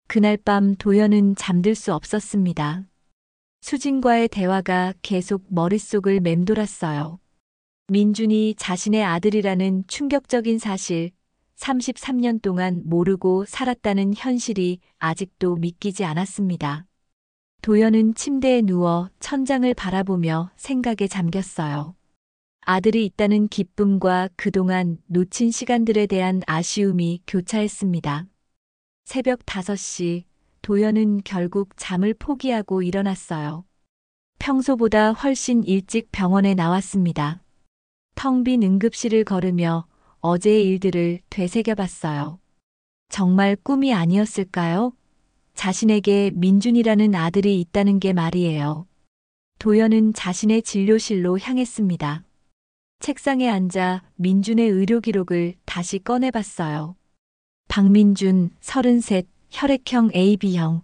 그날 밤 도연은 잠들 수 없었습니다. 수진과의 대화가 계속 머릿속을 맴돌았어요. 민준이 자신의 아들이라는 충격적인 사실, 33년 동안 모르고 살았다는 현실이 아직도 믿기지 않았습니다. 도연은 침대에 누워 천장을 바라보며 생각에 잠겼어요. 아들이 있다는 기쁨과 그동안 놓친 시간들에 대한 아쉬움이 교차했습니다. 새벽 5시, 도연은 결국 잠을 포기하고 일어났어요. 평소보다 훨씬 일찍 병원에 나왔습니다. 텅 빈 응급실을 걸으며 어제의 일들을 되새겨봤어요. 정말 꿈이 아니었을까요? 자신에게 민준이라는 아들이 있다는 게 말이에요. 도연은 자신의 진료실로 향했습니다. 책상에 앉아 민준의 의료 기록을 다시 꺼내봤어요. 박민준, 33, 혈액형 AB형.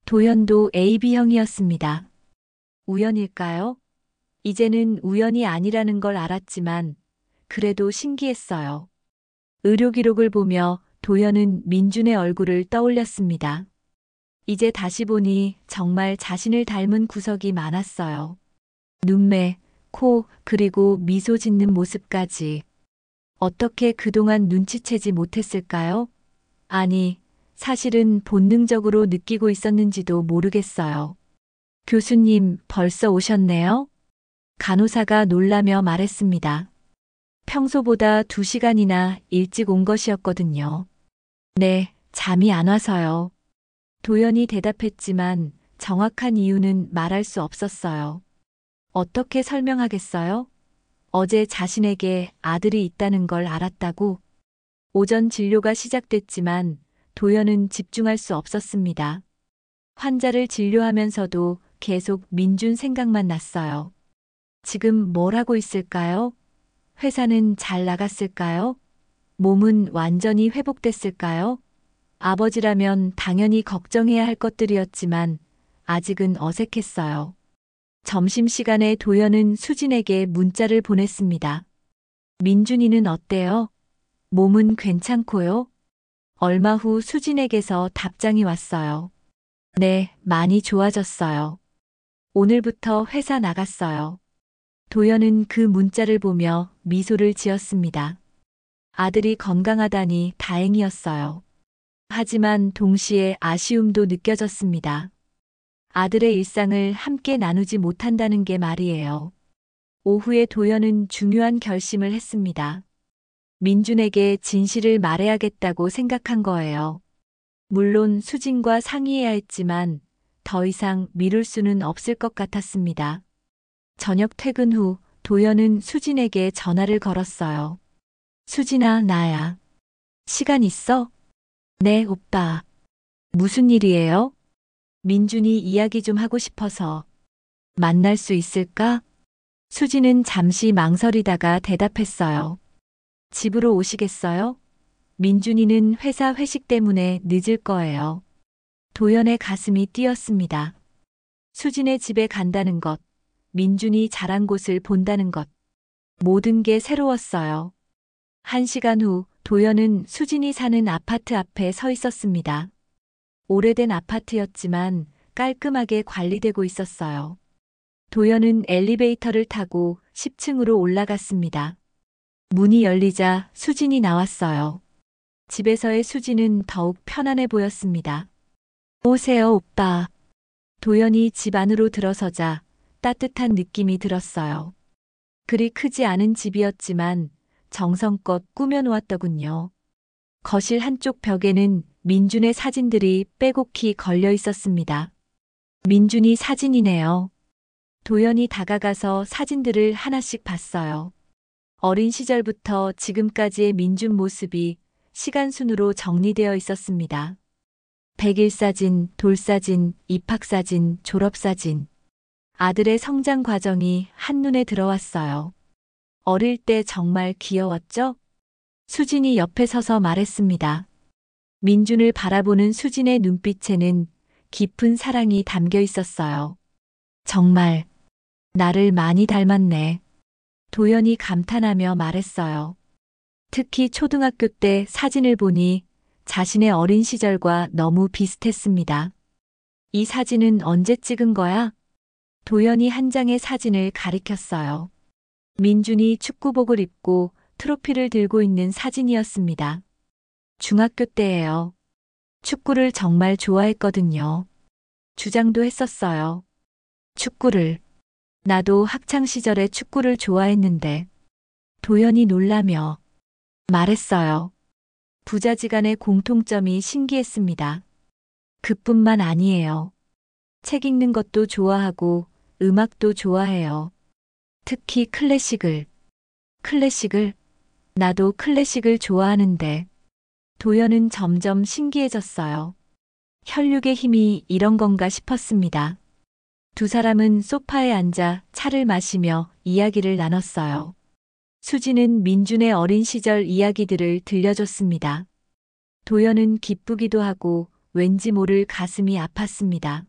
도연도 AB형이었습니다. 우연일까요? 이제는 우연이 아니라는 걸 알았지만 그래도 신기했어요. 의료 기록을 보며 도연은 민준의 얼굴을 떠올렸습니다. 이제 다시 보니 정말 자신을 닮은 구석이 많았어요. 눈매, 코, 그리고 미소 짓는 모습까지. 어떻게 그동안 눈치채지 못했을까요? 아니, 사실은 본능적으로 느끼고 있었는지도 모르겠어요. 교수님, 벌써 오셨네요? 간호사가 놀라며 말했습니다. 평소보다 2시간이나 일찍 온 것이었거든요. 네, 잠이 안 와서요. 도연이 대답했지만 정확한 이유는 말할 수 없었어요. 어떻게 설명하겠어요? 어제 자신에게 아들이 있다는 걸 알았다고? 오전 진료가 시작됐지만 도연은 집중할 수 없었습니다. 환자를 진료하면서도 계속 민준 생각만 났어요. 지금 뭘 하고 있을까요? 회사는 잘 나갔을까요? 몸은 완전히 회복됐을까요? 아버지라면 당연히 걱정해야 할 것들이었지만 아직은 어색했어요. 점심시간에 도연은 수진에게 문자를 보냈습니다. 민준이는 어때요? 몸은 괜찮고요? 얼마 후 수진에게서 답장이 왔어요. 네, 많이 좋아졌어요. 오늘부터 회사 나갔어요. 도연은 그 문자를 보며 미소를 지었습니다. 아들이 건강하다니 다행이었어요. 하지만 동시에 아쉬움도 느껴졌습니다. 아들의 일상을 함께 나누지 못한다는 게 말이에요. 오후에 도연은 중요한 결심을 했습니다. 민준에게 진실을 말해야겠다고 생각한 거예요. 물론 수진과 상의해야 했지만 더 이상 미룰 수는 없을 것 같았습니다. 저녁 퇴근 후 도연은 수진에게 전화를 걸었어요. 수진아, 나야. 시간 있어? 네, 오빠. 무슨 일이에요? 민준이 이야기 좀 하고 싶어서. 만날 수 있을까? 수진은 잠시 망설이다가 대답했어요. 집으로 오시겠어요? 민준이는 회사 회식 때문에 늦을 거예요. 도연의 가슴이 뛰었습니다. 수진의 집에 간다는 것, 민준이 자란 곳을 본다는 것, 모든 게 새로웠어요. 1시간 후 도연은 수진이 사는 아파트 앞에 서 있었습니다. 오래된 아파트였지만 깔끔하게 관리되고 있었어요. 도연은 엘리베이터를 타고 10층으로 올라갔습니다. 문이 열리자 수진이 나왔어요. 집에서의 수진은 더욱 편안해 보였습니다. 오세요, 오빠. 도연이 집 안으로 들어서자 따뜻한 느낌이 들었어요. 그리 크지 않은 집이었지만 정성껏 꾸며놓았더군요. 거실 한쪽 벽에는 민준의 사진들이 빼곡히 걸려 있었습니다. 민준이 사진이네요. 도연이 다가가서 사진들을 하나씩 봤어요. 어린 시절부터 지금까지의 민준 모습이 시간순으로 정리되어 있었습니다. 100일 사진, 돌사진, 입학사진, 졸업사진. 아들의 성장 과정이 한눈에 들어왔어요. 어릴 때 정말 귀여웠죠? 수진이 옆에 서서 말했습니다. 민준을 바라보는 수진의 눈빛에는 깊은 사랑이 담겨 있었어요. 정말 나를 많이 닮았네. 도연이 감탄하며 말했어요. 특히 초등학교 때 사진을 보니 자신의 어린 시절과 너무 비슷했습니다. 이 사진은 언제 찍은 거야? 도연이 한 장의 사진을 가리켰어요. 민준이 축구복을 입고 트로피를 들고 있는 사진이었습니다. 중학교 때예요. 축구를 정말 좋아했거든요. 주장도 했었어요. 축구를. 나도 학창 시절에 축구를 좋아했는데. 도연이 놀라며 말했어요. 부자지간의 공통점이 신기했습니다. 그뿐만 아니에요. 책 읽는 것도 좋아하고 음악도 좋아해요. 특히 클래식을. 클래식을? 나도 클래식을 좋아하는데. 도연은 점점 신기해졌어요. 혈육의 힘이 이런 건가 싶었습니다. 두 사람은 소파에 앉아 차를 마시며 이야기를 나눴어요. 수지는 민준의 어린 시절 이야기들을 들려줬습니다. 도연은 기쁘기도 하고 왠지 모를 가슴이 아팠습니다.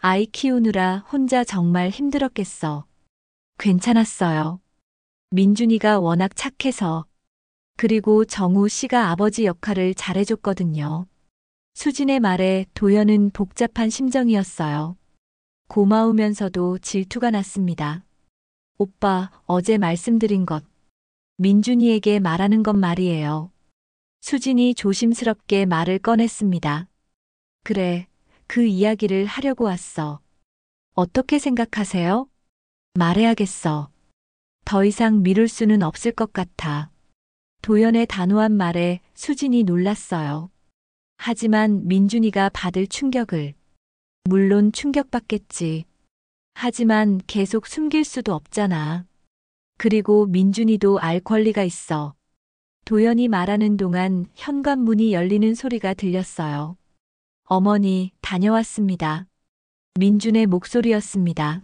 아이 키우느라 혼자 정말 힘들었겠어. 괜찮았어요. 민준이가 워낙 착해서. 그리고 정우 씨가 아버지 역할을 잘해줬거든요. 수진의 말에 도연은 복잡한 심정이었어요. 고마우면서도 질투가 났습니다. 오빠, 어제 말씀드린 것. 민준이에게 말하는 것 말이에요. 수진이 조심스럽게 말을 꺼냈습니다. 그래, 그 이야기를 하려고 왔어. 어떻게 생각하세요? 말해야겠어. 더 이상 미룰 수는 없을 것 같아. 도연의 단호한 말에 수진이 놀랐어요. 하지만 민준이가 받을 충격을. 물론 충격받겠지. 하지만 계속 숨길 수도 없잖아. 그리고 민준이도 알 권리가 있어. 도연이 말하는 동안 현관문이 열리는 소리가 들렸어요. 어머니, 다녀왔습니다. 민준의 목소리였습니다.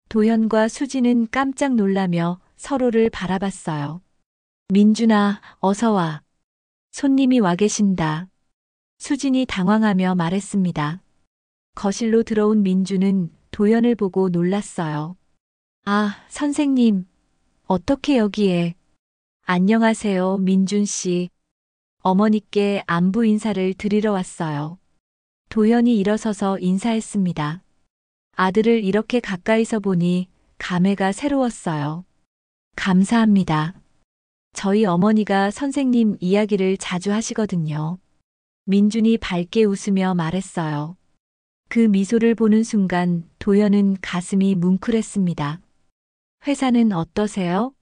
도현과 수진은 깜짝 놀라며 서로를 바라봤어요. 민준아, 어서 와. 손님이 와 계신다. 수진이 당황하며 말했습니다. 거실로 들어온 민준은 도현을 보고 놀랐어요. 아, 선생님, 어떻게 여기에? 안녕하세요, 민준 씨. 어머니께 안부 인사를 드리러 왔어요. 도현이 일어서서 인사했습니다. 아들을 이렇게 가까이서 보니 감회가 새로웠어요. 감사합니다. 저희 어머니가 선생님 이야기를 자주 하시거든요. 민준이 밝게 웃으며 말했어요. 그 미소를 보는 순간 도현은 가슴이 뭉클했습니다. 회사는 어떠세요?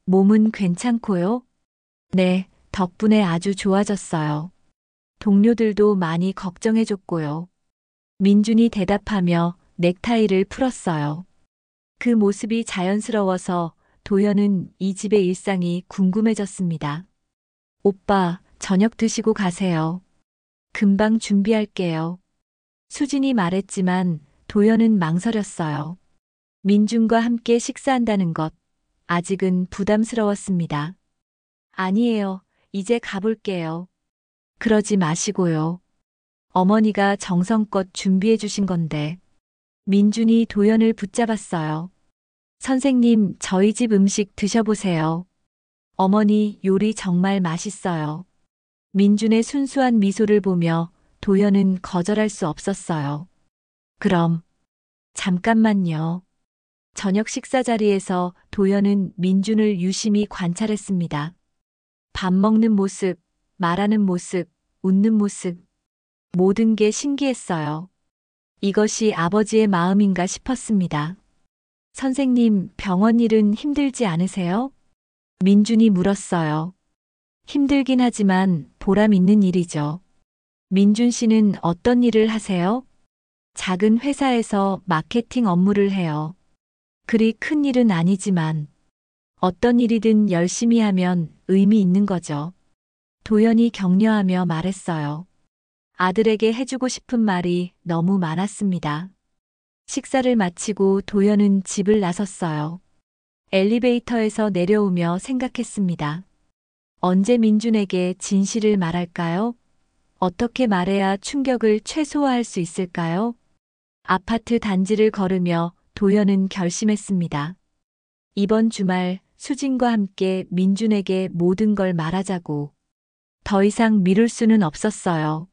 몸은 괜찮고요? 네, 덕분에 아주 좋아졌어요. 동료들도 많이 걱정해줬고요. 민준이 대답하며 넥타이를 풀었어요. 그 모습이 자연스러워서 도현은 이 집의 일상이 궁금해졌습니다. 오빠, 저녁 드시고 가세요. 금방 준비할게요. 수진이 말했지만 도현은 망설였어요. 민준과 함께 식사한다는 것, 아직은 부담스러웠습니다. 아니에요. 이제 가볼게요. 그러지 마시고요. 어머니가 정성껏 준비해 주신 건데. 민준이 도현을 붙잡았어요. 선생님, 저희 집 음식 드셔보세요. 어머니 요리 정말 맛있어요. 민준의 순수한 미소를 보며 도현은 거절할 수 없었어요. 그럼, 잠깐만요. 저녁 식사 자리에서 도현은 민준을 유심히 관찰했습니다. 밥 먹는 모습, 말하는 모습, 웃는 모습, 모든 게 신기했어요. 이것이 아버지의 마음인가 싶었습니다. 선생님, 병원 일은 힘들지 않으세요? 민준이 물었어요. 힘들긴 하지만 보람 있는 일이죠. 민준 씨는 어떤 일을 하세요? 작은 회사에서 마케팅 업무를 해요. 그리 큰 일은 아니지만 어떤 일이든 열심히 하면 의미 있는 거죠. 도현이 격려하며 말했어요. 아들에게 해주고 싶은 말이 너무 많았습니다. 식사를 마치고 도현은 집을 나섰어요. 엘리베이터에서 내려오며 생각했습니다. 언제 민준에게 진실을 말할까요? 어떻게 말해야 충격을 최소화할 수 있을까요? 아파트 단지를 걸으며 도현은 결심했습니다. 이번 주말 수진과 함께 민준에게 모든 걸 말하자고. 더 이상 미룰 수는 없었어요.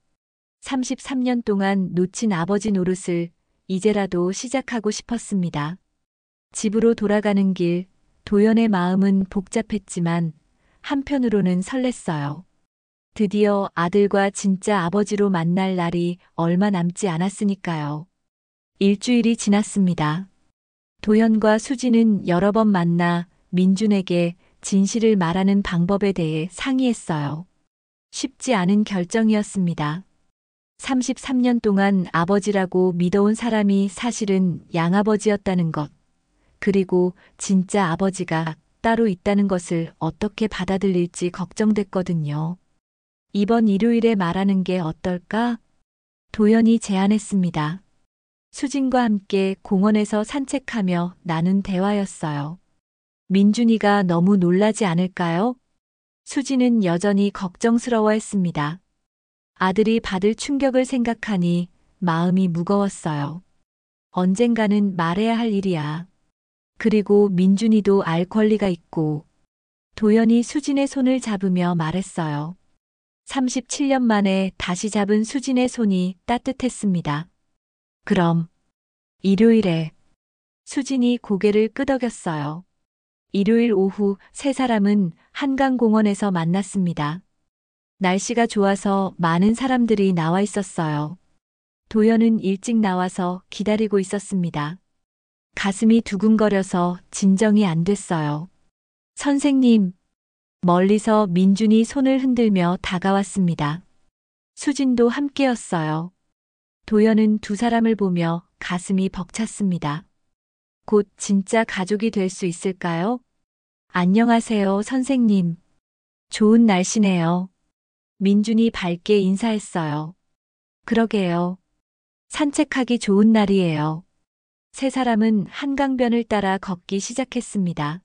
33년 동안 놓친 아버지 노릇을 이제라도 시작하고 싶었습니다. 집으로 돌아가는 길, 도연의 마음은 복잡했지만 한편으로는 설렜어요. 드디어 아들과 진짜 아버지로 만날 날이 얼마 남지 않았으니까요. 일주일이 지났습니다. 도연과 수지는 여러 번 만나 민준에게 진실을 말하는 방법에 대해 상의했어요. 쉽지 않은 결정이었습니다. 33년 동안 아버지라고 믿어온 사람이 사실은 양아버지였다는 것, 그리고 진짜 아버지가 따로 있다는 것을 어떻게 받아들일지 걱정됐거든요. 이번 일요일에 말하는 게 어떨까? 도연이 제안했습니다. 수진과 함께 공원에서 산책하며 나눈 대화였어요. 민준이가 너무 놀라지 않을까요? 수진은 여전히 걱정스러워했습니다. 아들이 받을 충격을 생각하니 마음이 무거웠어요. 언젠가는 말해야 할 일이야. 그리고 민준이도 알 권리가 있고. 도연이 수진의 손을 잡으며 말했어요. 37년 만에 다시 잡은 수진의 손이 따뜻했습니다. 그럼 일요일에 수진이 고개를 끄덕였어요. 일요일 오후 세 사람은 한강공원에서 만났습니다. 날씨가 좋아서 많은 사람들이 나와 있었어요. 도연은 일찍 나와서 기다리고 있었습니다. 가슴이 두근거려서 진정이 안 됐어요. 선생님, 멀리서 민준이 손을 흔들며 다가왔습니다. 수진도 함께였어요. 도연은 두 사람을 보며 가슴이 벅찼습니다. 곧 진짜 가족이 될 수 있을까요? 안녕하세요, 선생님. 좋은 날씨네요. 민준이 밝게 인사했어요. 그러게요. 산책하기 좋은 날이에요. 세 사람은 한강변을 따라 걷기 시작했습니다.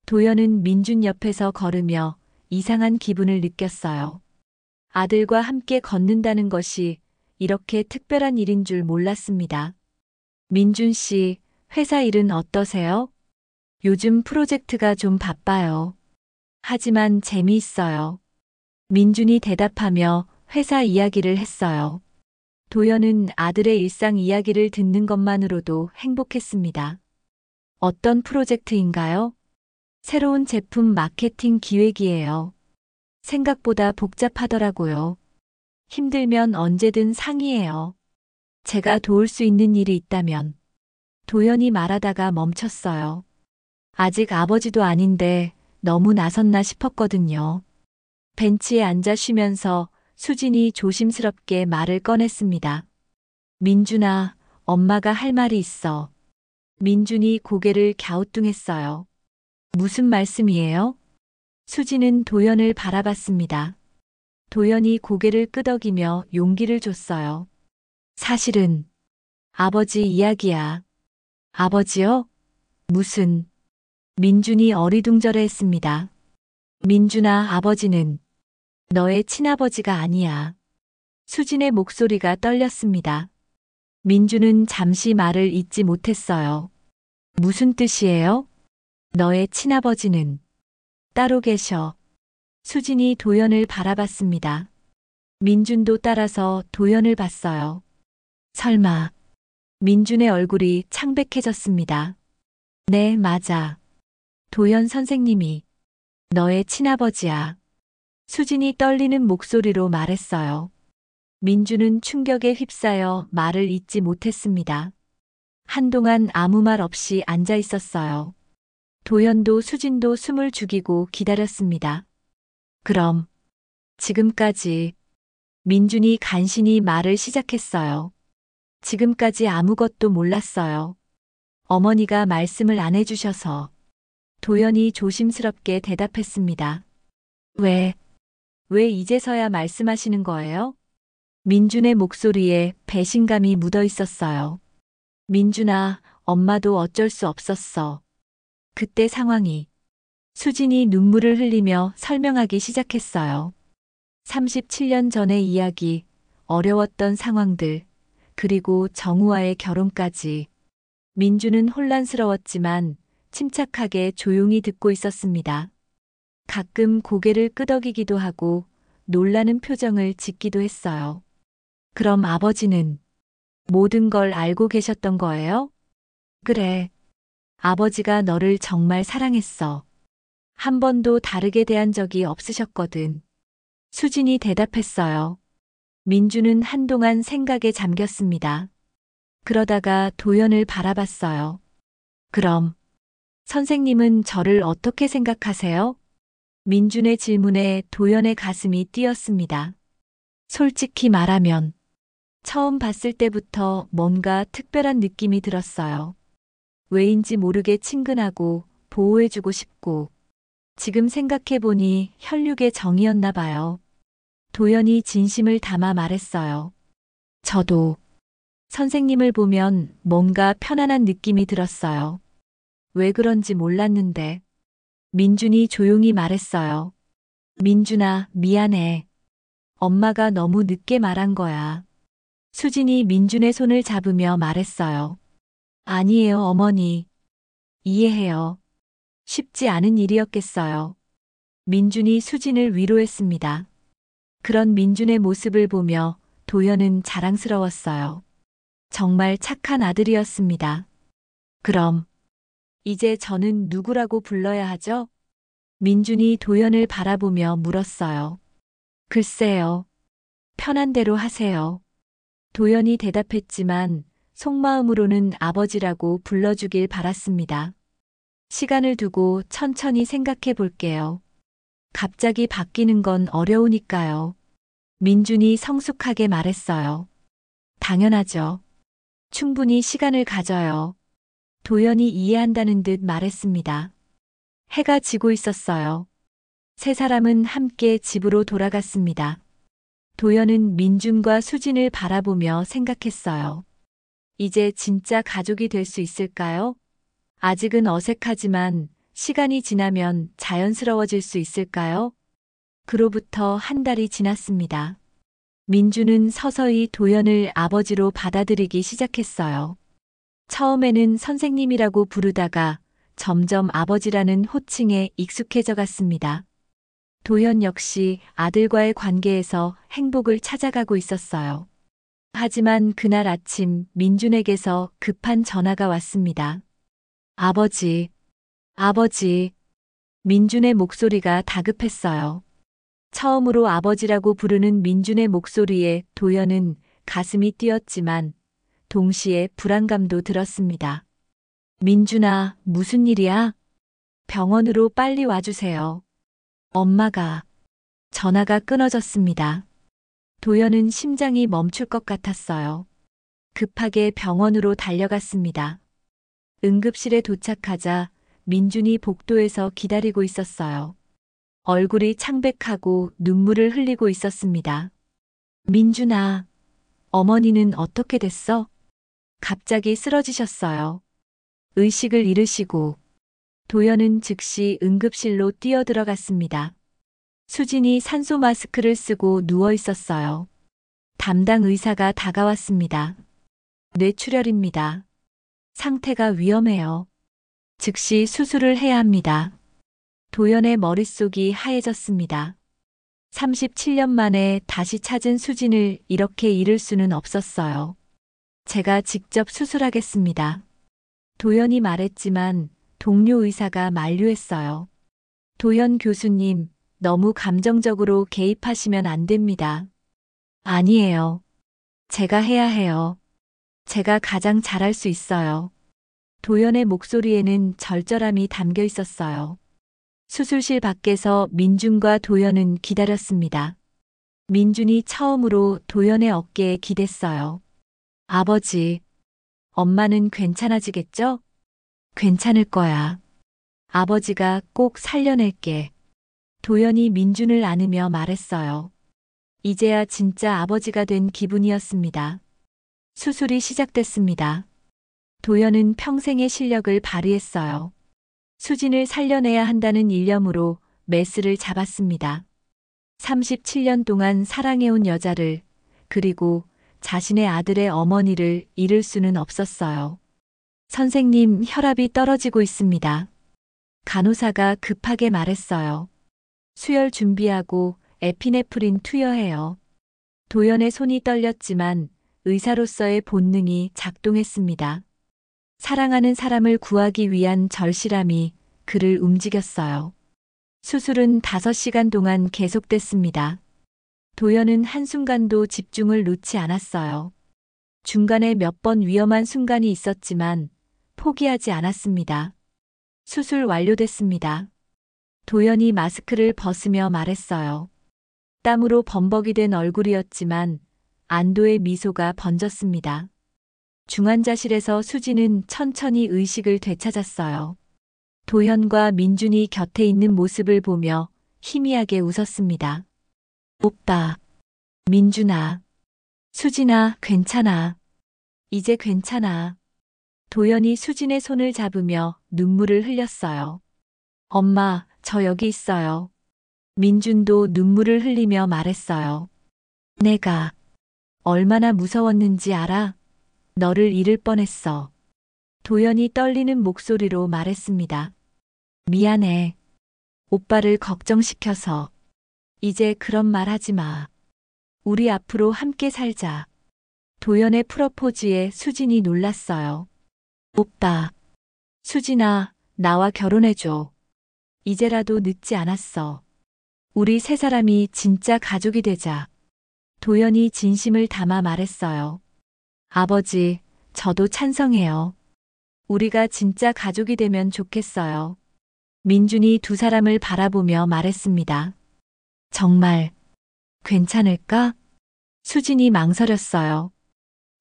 도연은 민준 옆에서 걸으며 이상한 기분을 느꼈어요. 아들과 함께 걷는다는 것이 이렇게 특별한 일인 줄 몰랐습니다. 민준 씨, 회사 일은 어떠세요? 요즘 프로젝트가 좀 바빠요. 하지만 재미있어요. 민준이 대답하며 회사 이야기를 했어요. 도연은 아들의 일상 이야기를 듣는 것만으로도 행복했습니다. 어떤 프로젝트인가요? 새로운 제품 마케팅 기획이에요. 생각보다 복잡하더라고요. 힘들면 언제든 상의해요. 제가 도울 수 있는 일이 있다면. 도연이 말하다가 멈췄어요. 아직 아버지도 아닌데 너무 나섰나 싶었거든요. 벤치에 앉아 쉬면서 수진이 조심스럽게 말을 꺼냈습니다. 민준아, 엄마가 할 말이 있어. 민준이 고개를 갸우뚱했어요. 무슨 말씀이에요? 수진은 도연을 바라봤습니다. 도연이 고개를 끄덕이며 용기를 줬어요. 사실은 아버지 이야기야. 아버지요? 무슨? 민준이 어리둥절해했습니다. 민준아, 아버지는 너의 친아버지가 아니야. 수진의 목소리가 떨렸습니다. 민준은 잠시 말을 잇지 못했어요. 무슨 뜻이에요? 너의 친아버지는 따로 계셔. 수진이 도연을 바라봤습니다. 민준도 따라서 도연을 봤어요. 설마. 민준의 얼굴이 창백해졌습니다. 네, 맞아. 도연 선생님이 너의 친아버지야. 수진이 떨리는 목소리로 말했어요. 민준은 충격에 휩싸여 말을 잇지 못했습니다. 한동안 아무 말 없이 앉아 있었어요. 도연도 수진도 숨을 죽이고 기다렸습니다. 그럼 지금까지 민준이 간신히 말을 시작했어요. 지금까지 아무것도 몰랐어요. 어머니가 말씀을 안 해주셔서. 도연이 조심스럽게 대답했습니다. 왜 이제서야 말씀하시는 거예요? 민준의 목소리에 배신감이 묻어 있었어요. 민준아, 엄마도 어쩔 수 없었어. 그때 상황이. 수진이 눈물을 흘리며 설명하기 시작했어요. 37년 전의 이야기, 어려웠던 상황들, 그리고 정우와의 결혼까지. 민준은 혼란스러웠지만 침착하게 조용히 듣고 있었습니다. 가끔 고개를 끄덕이기도 하고 놀라는 표정을 짓기도 했어요. 그럼 아버지는 모든 걸 알고 계셨던 거예요? 그래. 아버지가 너를 정말 사랑했어. 한 번도 다르게 대한 적이 없으셨거든. 수진이 대답했어요. 민주는 한동안 생각에 잠겼습니다. 그러다가 도연을 바라봤어요. 그럼 선생님은 저를 어떻게 생각하세요? 민준의 질문에 도연의 가슴이 뛰었습니다. 솔직히 말하면 처음 봤을 때부터 뭔가 특별한 느낌이 들었어요. 왜인지 모르게 친근하고 보호해주고 싶고 지금 생각해보니 혈육의 정이었나 봐요. 도연이 진심을 담아 말했어요. 저도 선생님을 보면 뭔가 편안한 느낌이 들었어요. 왜 그런지 몰랐는데. 민준이 조용히 말했어요. 민준아, 미안해. 엄마가 너무 늦게 말한 거야. 수진이 민준의 손을 잡으며 말했어요. 아니에요, 어머니. 이해해요. 쉽지 않은 일이었겠어요. 민준이 수진을 위로했습니다. 그런 민준의 모습을 보며 도연은 자랑스러웠어요. 정말 착한 아들이었습니다. 그럼 이제 저는 누구라고 불러야 하죠? 민준이 도연을 바라보며 물었어요. 글쎄요. 편한 대로 하세요. 도연이 대답했지만 속마음으로는 아버지라고 불러주길 바랐습니다. 시간을 두고 천천히 생각해 볼게요. 갑자기 바뀌는 건 어려우니까요. 민준이 성숙하게 말했어요. 당연하죠. 충분히 시간을 가져요. 도연이 이해한다는 듯 말했습니다. 해가 지고 있었어요. 세 사람은 함께 집으로 돌아갔습니다. 도연은 민준과 수진을 바라보며 생각했어요. 이제 진짜 가족이 될 수 있을까요? 아직은 어색하지만 시간이 지나면 자연스러워질 수 있을까요? 그로부터 한 달이 지났습니다. 민주는 서서히 도연을 아버지로 받아들이기 시작했어요. 처음에는 선생님이라고 부르다가 점점 아버지라는 호칭에 익숙해져 갔습니다. 도연 역시 아들과의 관계에서 행복을 찾아가고 있었어요. 하지만 그날 아침 민준에게서 급한 전화가 왔습니다. 아버지, 아버지. 민준의 목소리가 다급했어요. 처음으로 아버지라고 부르는 민준의 목소리에 도연은 가슴이 뛰었지만 동시에 불안감도 들었습니다. 민준아, 무슨 일이야? 병원으로 빨리 와주세요. 엄마가. 전화가 끊어졌습니다. 도연은 심장이 멈출 것 같았어요. 급하게 병원으로 달려갔습니다. 응급실에 도착하자 민준이 복도에서 기다리고 있었어요. 얼굴이 창백하고 눈물을 흘리고 있었습니다. 민준아, 어머니는 어떻게 됐어? 갑자기 쓰러지셨어요. 의식을 잃으시고 도연은 즉시 응급실로 뛰어들어갔습니다. 수진이 산소 마스크를 쓰고 누워 있었어요. 담당 의사가 다가왔습니다. 뇌출혈입니다. 상태가 위험해요. 즉시 수술을 해야 합니다. 도연의 머릿속이 하얘졌습니다. 37년 만에 다시 찾은 수진을 이렇게 잃을 수는 없었어요. 제가 직접 수술하겠습니다. 도연이 말했지만 동료 의사가 만류했어요. 도연 교수님, 너무 감정적으로 개입하시면 안 됩니다. 아니에요. 제가 해야 해요. 제가 가장 잘할 수 있어요. 도연의 목소리에는 절절함이 담겨 있었어요. 수술실 밖에서 민준과 도연은 기다렸습니다. 민준이 처음으로 도연의 어깨에 기댔어요. 아버지, 엄마는 괜찮아지겠죠? 괜찮을 거야. 아버지가 꼭 살려낼게. 도연이 민준을 안으며 말했어요. 이제야 진짜 아버지가 된 기분이었습니다. 수술이 시작됐습니다. 도연은 평생의 실력을 발휘했어요. 수진을 살려내야 한다는 일념으로 메스를 잡았습니다. 37년 동안 사랑해온 여자를, 그리고 자신의 아들의 어머니를 잃을 수는 없었어요. 선생님, 혈압이 떨어지고 있습니다. 간호사가 급하게 말했어요. 수혈 준비하고 에피네프린 투여해요. 도연의 손이 떨렸지만 의사로서의 본능이 작동했습니다. 사랑하는 사람을 구하기 위한 절실함이 그를 움직였어요. 수술은 5시간 동안 계속됐습니다. 도연은 한순간도 집중을 놓지 않았어요. 중간에 몇 번 위험한 순간이 있었지만 포기하지 않았습니다. 수술 완료됐습니다. 도연이 마스크를 벗으며 말했어요. 땀으로 범벅이 된 얼굴이었지만 안도의 미소가 번졌습니다. 중환자실에서 수진은 천천히 의식을 되찾았어요. 도현과 민준이 곁에 있는 모습을 보며 희미하게 웃었습니다. 오빠, 민준아, 수진아, 괜찮아. 이제 괜찮아. 도연이 수진의 손을 잡으며 눈물을 흘렸어요. 엄마, 저 여기 있어요. 민준도 눈물을 흘리며 말했어요. 내가 얼마나 무서웠는지 알아? 너를 잃을 뻔했어. 도연이 떨리는 목소리로 말했습니다. 미안해. 오빠를 걱정시켜서. 이제 그런 말 하지 마. 우리 앞으로 함께 살자. 도연의 프러포즈에 수진이 놀랐어요. 오빠. 수진아, 나와 결혼해줘. 이제라도 늦지 않았어. 우리 세 사람이 진짜 가족이 되자. 도연이 진심을 담아 말했어요. 아버지, 저도 찬성해요. 우리가 진짜 가족이 되면 좋겠어요. 민준이 두 사람을 바라보며 말했습니다. 정말 괜찮을까? 수진이 망설였어요.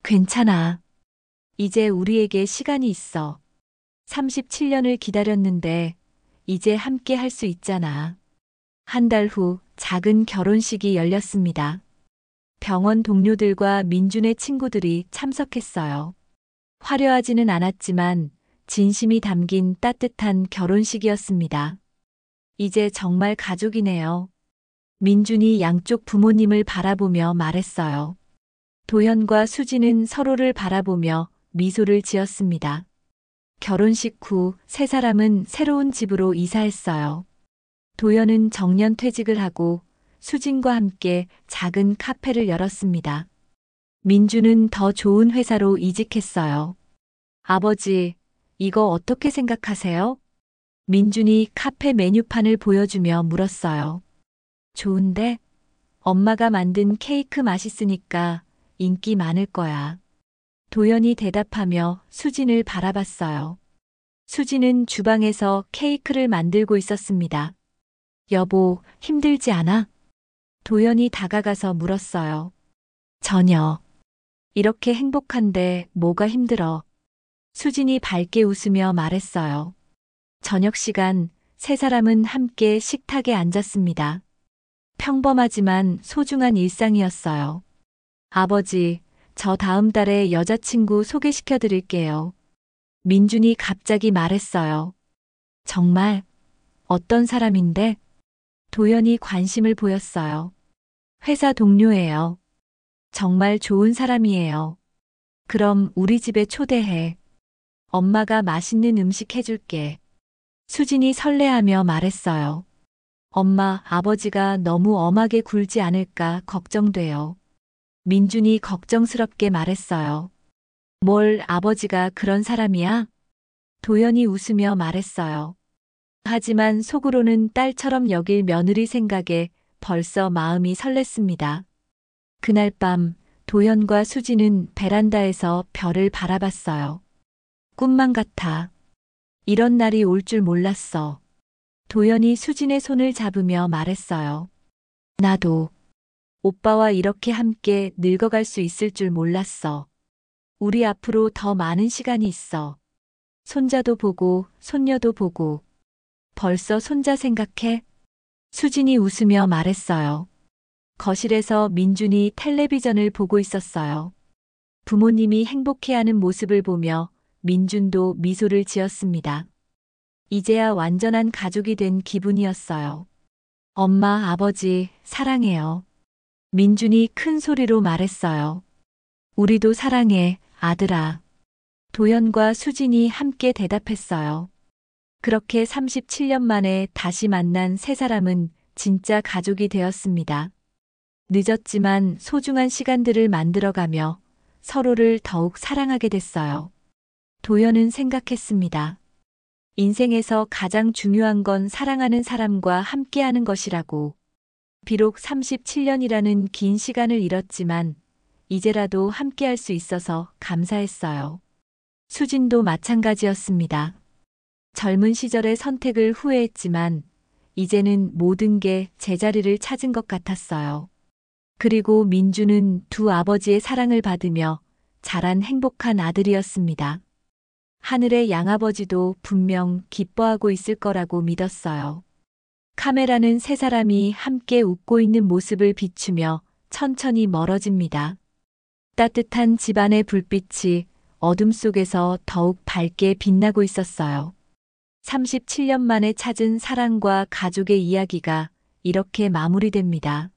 괜찮아. 이제 우리에게 시간이 있어. 37년을 기다렸는데 이제 함께 할 수 있잖아. 한 달 후 작은 결혼식이 열렸습니다. 병원 동료들과 민준의 친구들이 참석했어요. 화려하지는 않았지만 진심이 담긴 따뜻한 결혼식이었습니다. 이제 정말 가족이네요. 민준이 양쪽 부모님을 바라보며 말했어요. 도현과 수지는 서로를 바라보며 미소를 지었습니다. 결혼식 후 세 사람은 새로운 집으로 이사했어요. 도현은 정년퇴직을 하고 수진과 함께 작은 카페를 열었습니다. 민주는 더 좋은 회사로 이직했어요. 아버지, 이거 어떻게 생각하세요? 민준이 카페 메뉴판을 보여주며 물었어요. 좋은데? 엄마가 만든 케이크 맛있으니까 인기 많을 거야. 도연이 대답하며 수진을 바라봤어요. 수진은 주방에서 케이크를 만들고 있었습니다. 여보, 힘들지 않아? 도연이 다가가서 물었어요. 전혀. 이렇게 행복한데 뭐가 힘들어? 수진이 밝게 웃으며 말했어요. 저녁 시간 세 사람은 함께 식탁에 앉았습니다. 평범하지만 소중한 일상이었어요. 아버지, 저 다음 달에 여자친구 소개시켜 드릴게요. 민준이 갑자기 말했어요. 정말? 어떤 사람인데? 도연이 관심을 보였어요. 회사 동료예요. 정말 좋은 사람이에요. 그럼 우리 집에 초대해. 엄마가 맛있는 음식 해줄게. 수진이 설레하며 말했어요. 엄마, 아버지가 너무 엄하게 굴지 않을까 걱정돼요. 민준이 걱정스럽게 말했어요. 뭘 아버지가 그런 사람이야? 도연이 웃으며 말했어요. 하지만 속으로는 딸처럼 여길 며느리 생각에 벌써 마음이 설렜습니다. 그날 밤 도연과 수진은 베란다에서 별을 바라봤어요. 꿈만 같아. 이런 날이 올 줄 몰랐어. 도연이 수진의 손을 잡으며 말했어요. 나도 오빠와 이렇게 함께 늙어갈 수 있을 줄 몰랐어. 우리 앞으로 더 많은 시간이 있어. 손자도 보고 손녀도 보고. 벌써 손자 생각해? 수진이 웃으며 말했어요. 거실에서 민준이 텔레비전을 보고 있었어요. 부모님이 행복해하는 모습을 보며 민준도 미소를 지었습니다. 이제야 완전한 가족이 된 기분이었어요. 엄마, 아버지, 사랑해요. 민준이 큰 소리로 말했어요. 우리도 사랑해, 아들아. 도연과 수진이 함께 대답했어요. 그렇게 37년 만에 다시 만난 세 사람은 진짜 가족이 되었습니다. 늦었지만 소중한 시간들을 만들어가며 서로를 더욱 사랑하게 됐어요. 도연은 생각했습니다. 인생에서 가장 중요한 건 사랑하는 사람과 함께하는 것이라고. 비록 37년이라는 긴 시간을 잃었지만 이제라도 함께할 수 있어서 감사했어요. 수진도 마찬가지였습니다. 젊은 시절의 선택을 후회했지만 이제는 모든 게 제자리를 찾은 것 같았어요. 그리고 민주는 두 아버지의 사랑을 받으며 자란 행복한 아들이었습니다. 하늘의 양아버지도 분명 기뻐하고 있을 거라고 믿었어요. 카메라는 세 사람이 함께 웃고 있는 모습을 비추며 천천히 멀어집니다. 따뜻한 집안의 불빛이 어둠 속에서 더욱 밝게 빛나고 있었어요. 37년 만에 찾은 사랑과 가족의 이야기가 이렇게 마무리됩니다.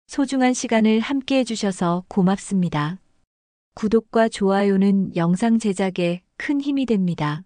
소중한 시간을 함께 해주셔서 고맙습니다. 구독과 좋아요는 영상 제작에 큰 힘이 됩니다.